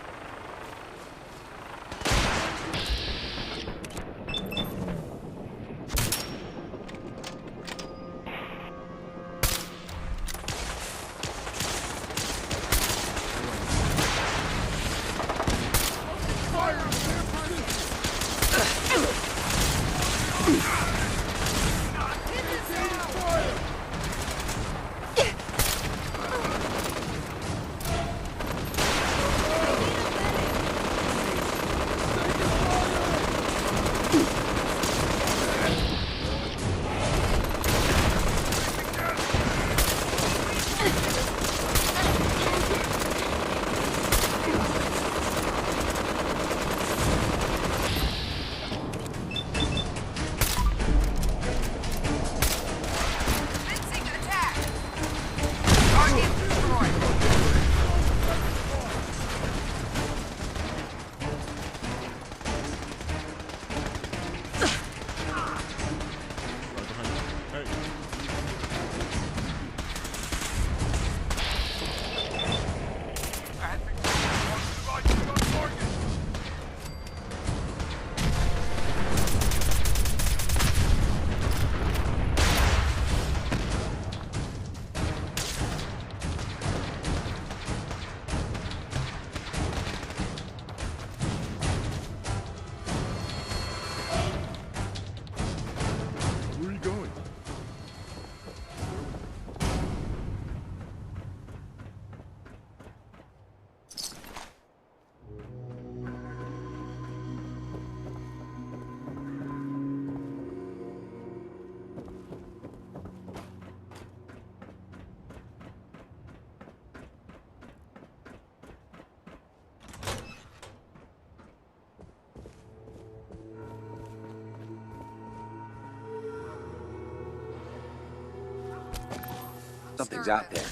Something's out there.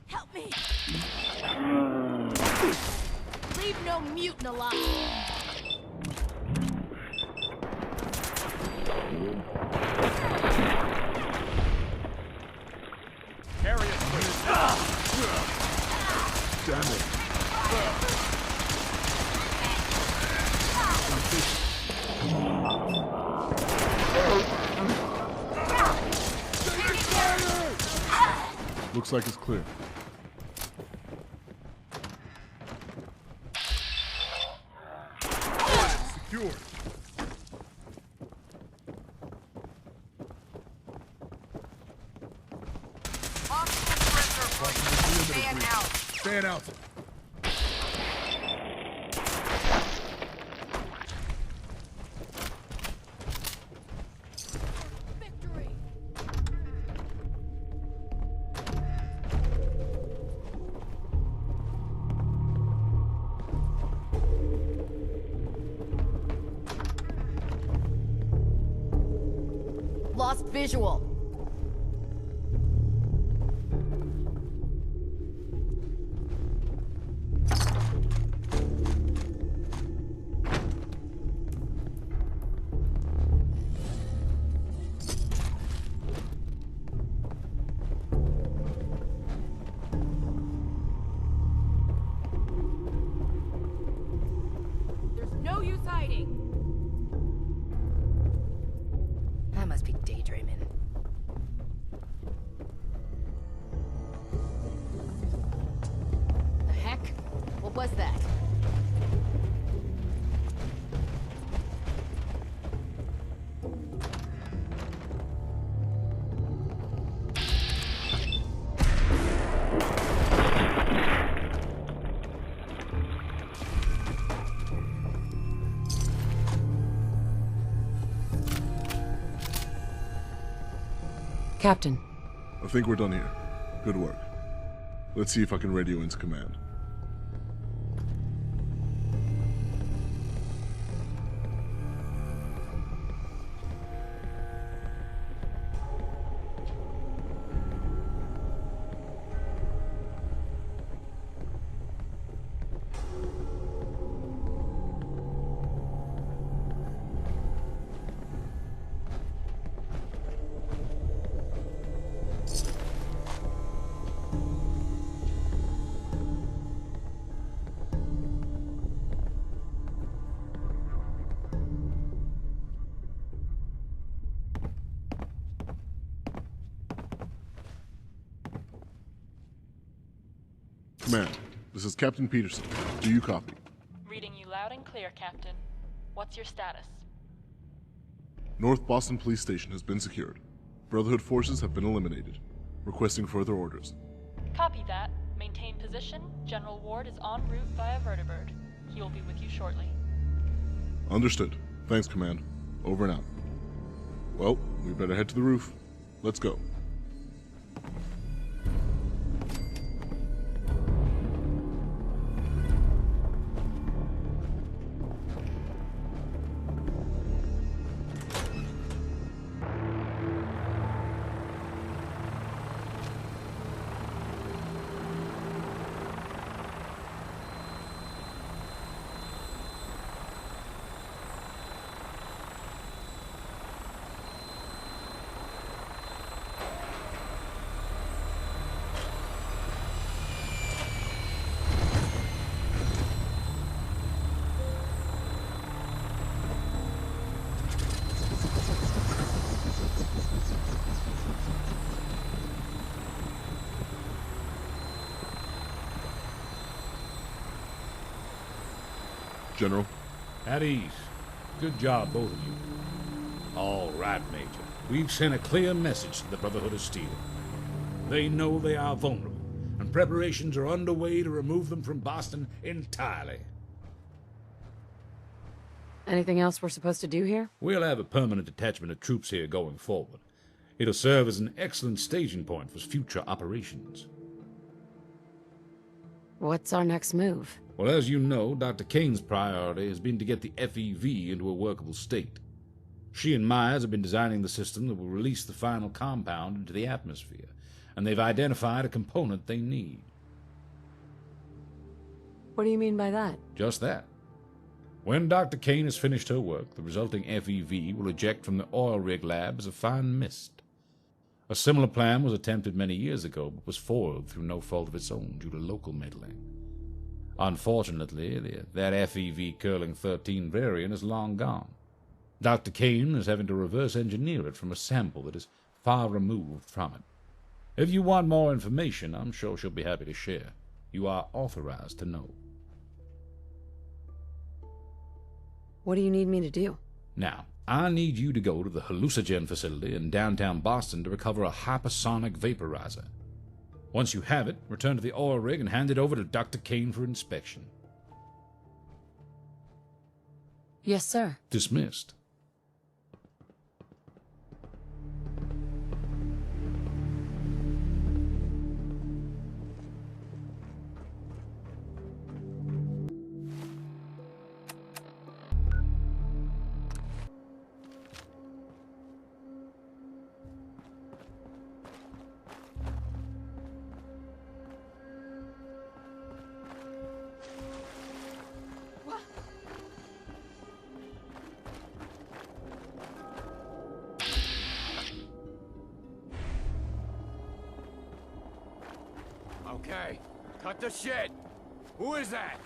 Help me! Leave no mutant alive! Carry it, please. Damn it. Looks like it's clear. Secured. Stand out. Stand out. Lost visual. There's no use hiding. I must be daydreaming. The heck? What was that? Captain. I think we're done here. Good work. Let's see if I can radio into command. Command, this is Captain Peterson. Do you copy? Reading you loud and clear, Captain. What's your status? North Boston Police Station has been secured. Brotherhood forces have been eliminated. Requesting further orders. Copy that. Maintain position. General Ward is en route via Vertibird. He will be with you shortly. Understood. Thanks, Command. Over and out. Well, we better head to the roof. Let's go. General. At ease. Good job, both of you. All right, Major. We've sent a clear message to the Brotherhood of Steel. They know they are vulnerable, and preparations are underway to remove them from Boston entirely. Anything else we're supposed to do here? We'll have a permanent detachment of troops here going forward. It'll serve as an excellent staging point for future operations. What's our next move? Well, as you know, Dr. Kane's priority has been to get the FEV into a workable state. She and Myers have been designing the system that will release the final compound into the atmosphere, and they've identified a component they need. What do you mean by that? Just that. When Dr. Kane has finished her work, the resulting FEV will eject from the oil rig lab as a fine mist. A similar plan was attempted many years ago, but was foiled through no fault of its own due to local meddling. Unfortunately, that FEV-curling 13 variant is long gone. Dr. Kane is having to reverse engineer it from a sample that is far removed from it. If you want more information, I'm sure she'll be happy to share. You are authorized to know. What do you need me to do? Now, I need you to go to the hallucinogen facility in downtown Boston to recover a hypersonic vaporizer. Once you have it, return to the oil rig and hand it over to Dr. Kane for inspection. Yes, sir. Dismissed. Okay, cut the shit! Who is that?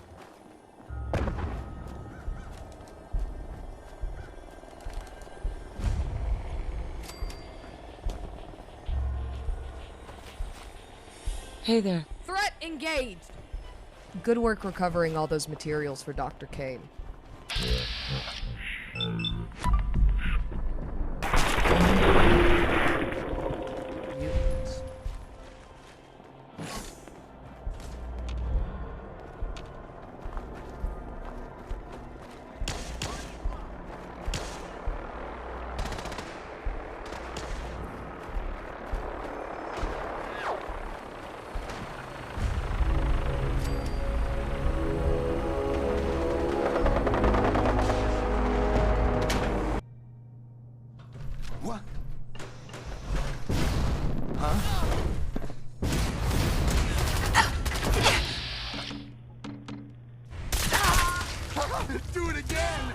Hey there. Threat engaged! Good work recovering all those materials for Dr. Kane. do it again!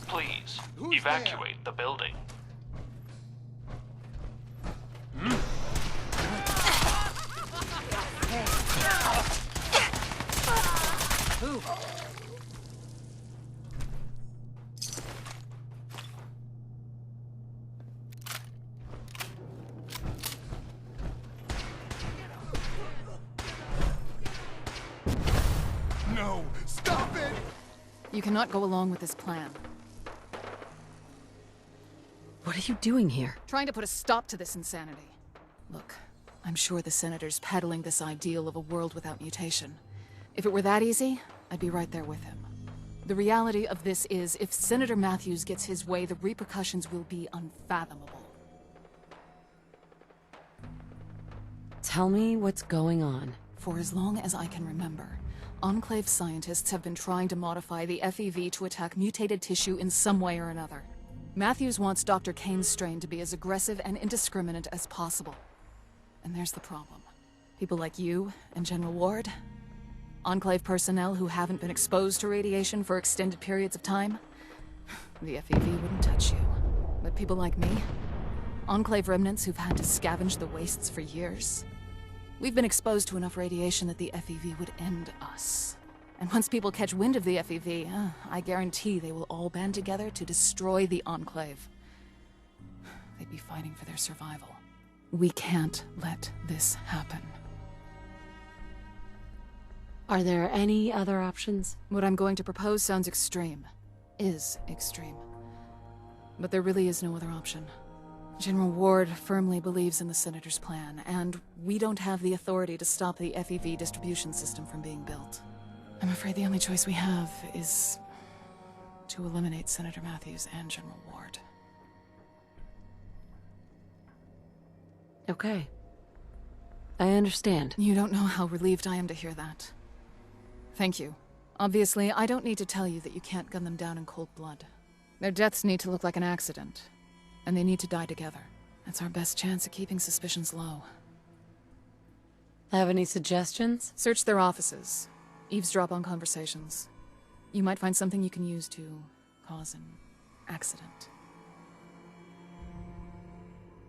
Please, evacuate the building. No! Stop it! You cannot go along with this plan. What are you doing here? Trying to put a stop to this insanity. Look, I'm sure the Senator's peddling this ideal of a world without mutation. If it were that easy, I'd be right there with him. The reality of this is, if Senator Matthews gets his way, the repercussions will be unfathomable. Tell me what's going on. For as long as I can remember, Enclave scientists have been trying to modify the FEV to attack mutated tissue in some way or another. Matthews wants Dr. Kane's strain to be as aggressive and indiscriminate as possible. And there's the problem. People like you and General Ward, Enclave personnel who haven't been exposed to radiation for extended periods of time, the FEV wouldn't touch you. But people like me, Enclave remnants who've had to scavenge the wastes for years, we've been exposed to enough radiation that the FEV would end us. And once people catch wind of the FEV, I guarantee they will all band together to destroy the Enclave. They'd be fighting for their survival. We can't let this happen. Are there any other options? What I'm going to propose sounds extreme. Is extreme. But there really is no other option. General Ward firmly believes in the Senator's plan, and we don't have the authority to stop the FEV distribution system from being built. I'm afraid the only choice we have is to eliminate Senator Matthews and General Ward. Okay. I understand. You don't know how relieved I am to hear that. Thank you. Obviously, I don't need to tell you that you can't gun them down in cold blood. Their deaths need to look like an accident, and they need to die together. That's our best chance at keeping suspicions low. Have any suggestions? Search their offices. Eavesdrop on conversations. You might find something you can use to cause an accident.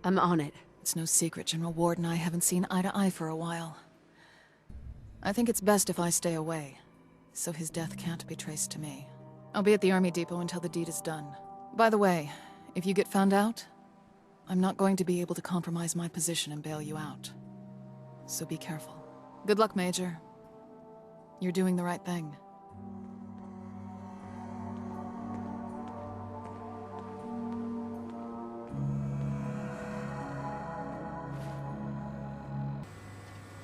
I'm on it. It's no secret General Ward and I haven't seen eye to eye for a while. I think it's best if I stay away, so his death can't be traced to me. I'll be at the Army Depot until the deed is done. By the way, if you get found out, I'm not going to be able to compromise my position and bail you out. So be careful. Good luck, Major. You're doing the right thing.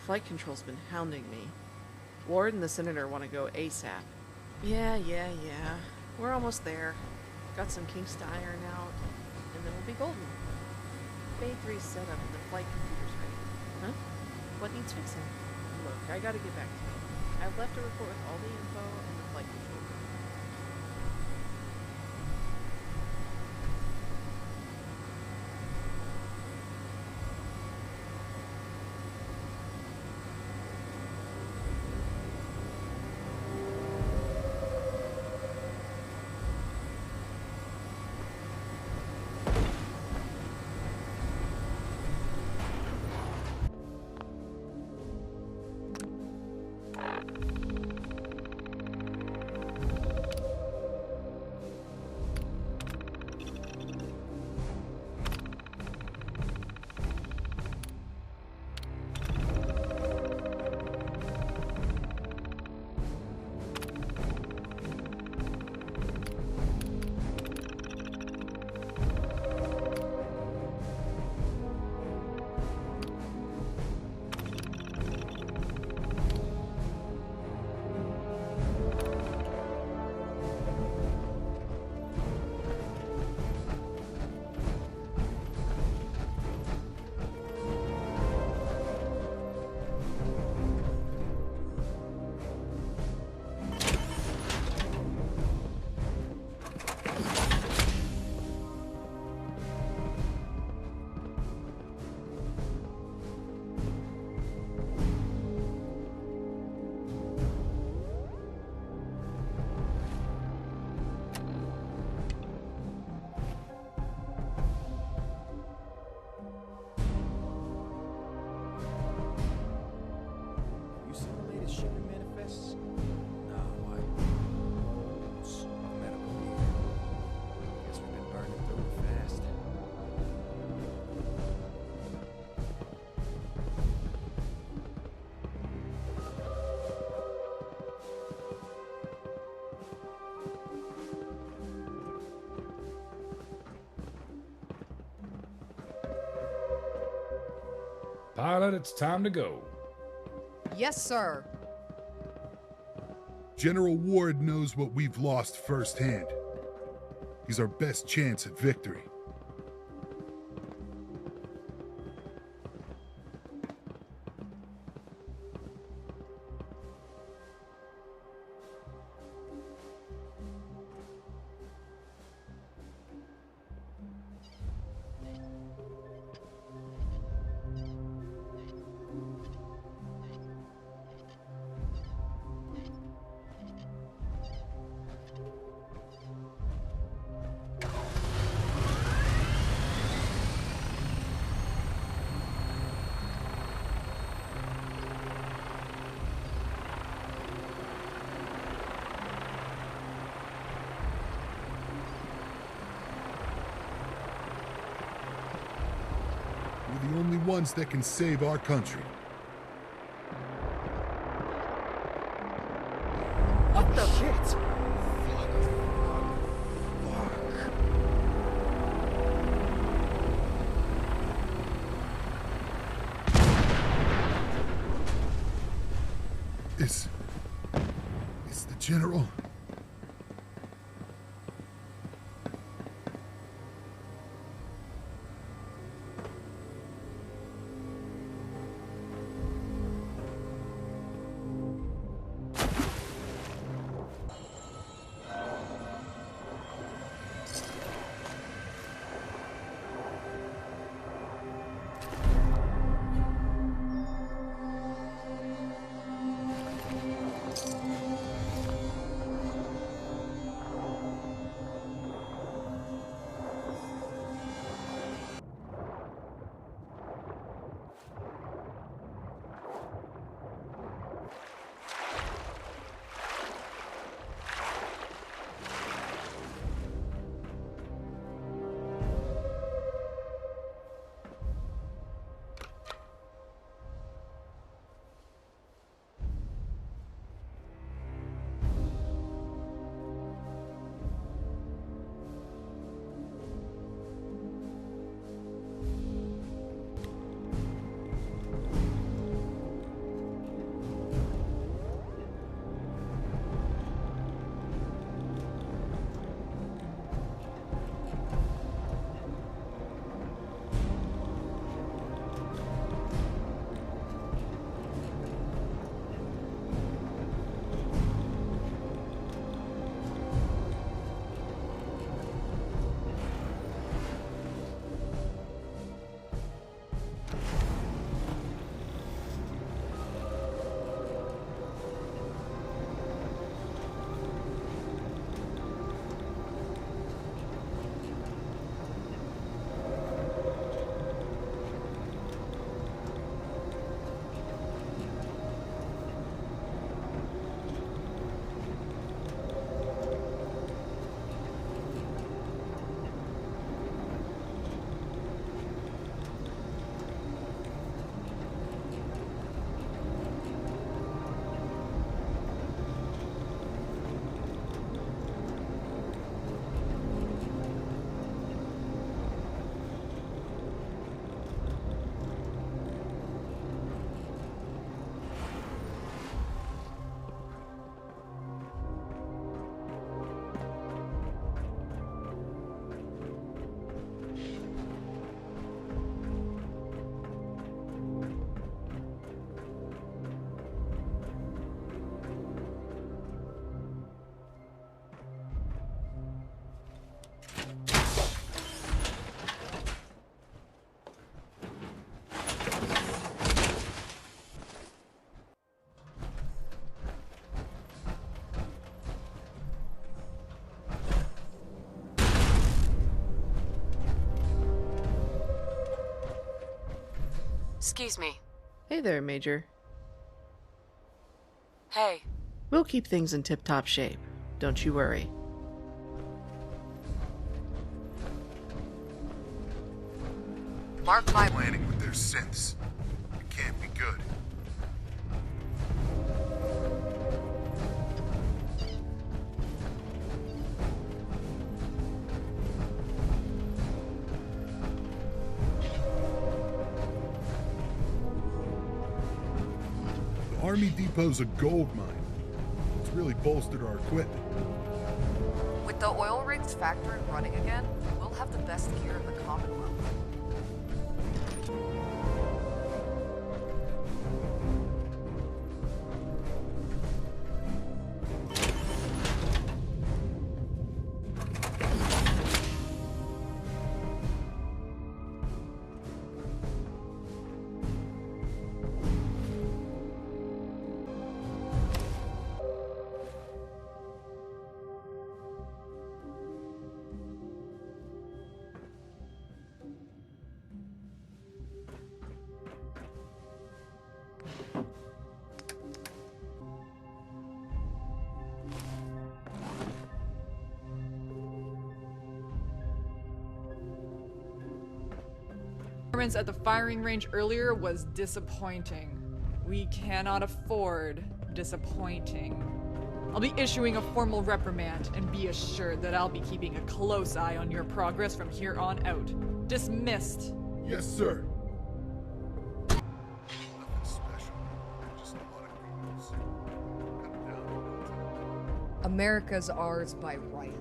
Flight control's been hounding me. Ward and the Senator want to go ASAP. Yeah. We're almost there. Got some kinks to iron out, and then we'll be golden. Bay 3's set up and the flight computer's ready. Huh? What needs fixing? Look, I gotta get back to you. I've left a report with all the info and the flight control room. Yes. No, it's medical gear. Guess we've been burning through it fast. Pilot, it's time to go. Yes, sir. General Ward knows what we've lost firsthand. He's our best chance at victory. We're the only ones that can save our country. What the shit? Is the general? Excuse me. Hey there, Major. Hey, We'll keep things in tip-top shape. Don't you worry. Mark my planning with their synths. It can't be good. The Army Depot's a gold mine. It's really bolstered our equipment. With the oil rigs factory running again, we'll have the best gear in the Commonwealth. Performance at the firing range earlier was disappointing. We cannot afford disappointing. I'll be issuing a formal reprimand, and be assured that I'll be keeping a close eye on your progress from here on out. Dismissed. Yes, sir. America's ours by right.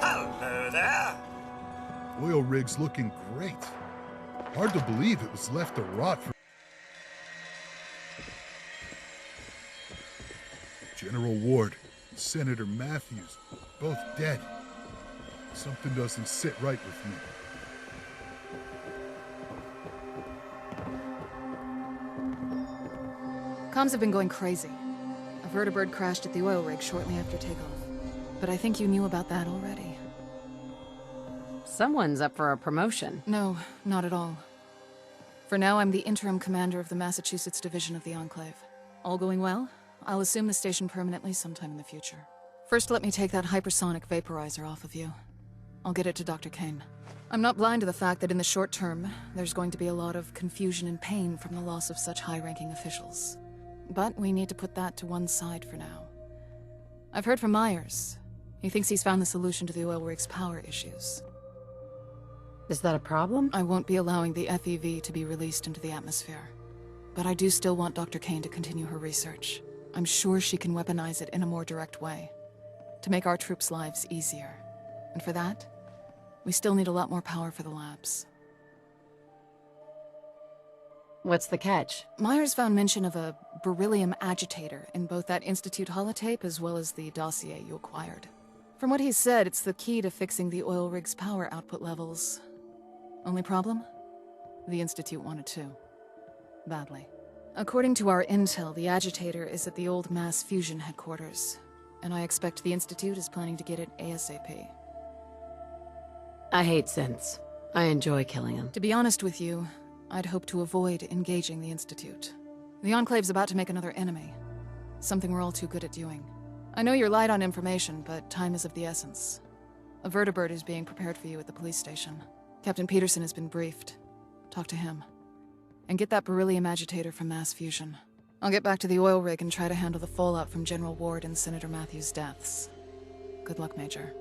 Hello there. Oil rig's looking great. Hard to believe it was left to rot for... General Ward and Senator Matthews, both dead. Something doesn't sit right with me. Comms have been going crazy. A vertibird crashed at the oil rig shortly after takeoff. But I think you knew about that already. Someone's up for a promotion. No, not at all. For now, I'm the interim commander of the Massachusetts division of the Enclave. All going well, I'll assume the station permanently sometime in the future. First, let me take that hypersonic vaporizer off of you. I'll get it to Dr. Kane. I'm not blind to the fact that in the short term, there's going to be a lot of confusion and pain from the loss of such high-ranking officials. But we need to put that to one side for now. I've heard from Myers. He thinks he's found the solution to the oil rig's power issues. Is that a problem? I won't be allowing the FEV to be released into the atmosphere. But I do still want Dr. Kane to continue her research. I'm sure she can weaponize it in a more direct way, to make our troops' lives easier. And for that, we still need a lot more power for the labs. What's the catch? Myers found mention of a beryllium agitator in both that Institute holotape as well as the dossier you acquired. From what he said, it's the key to fixing the oil rig's power output levels. Only problem? The Institute wanted to. Badly. According to our intel, the agitator is at the old mass fusion headquarters, and I expect the Institute is planning to get it ASAP. I hate synths. I enjoy killing them. To be honest with you, I'd hope to avoid engaging the Institute. The Enclave's about to make another enemy. Something we're all too good at doing. I know you're light on information, but time is of the essence. A vertibird is being prepared for you at the police station. Captain Peterson has been briefed. Talk to him. And get that beryllium agitator from mass fusion. I'll get back to the oil rig and try to handle the fallout from General Ward and Senator Matthews' deaths. Good luck, Major.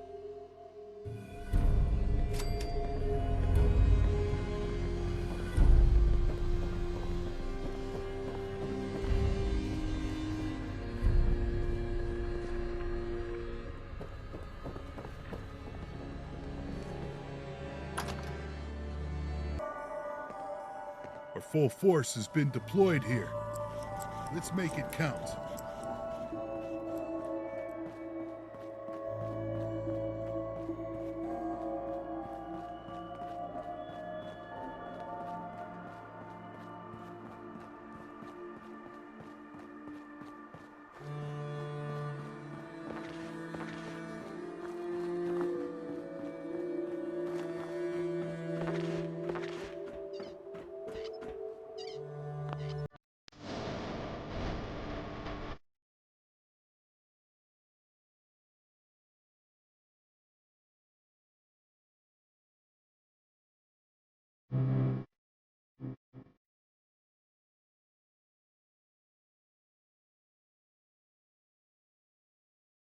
Our full force has been deployed here. Let's make it count.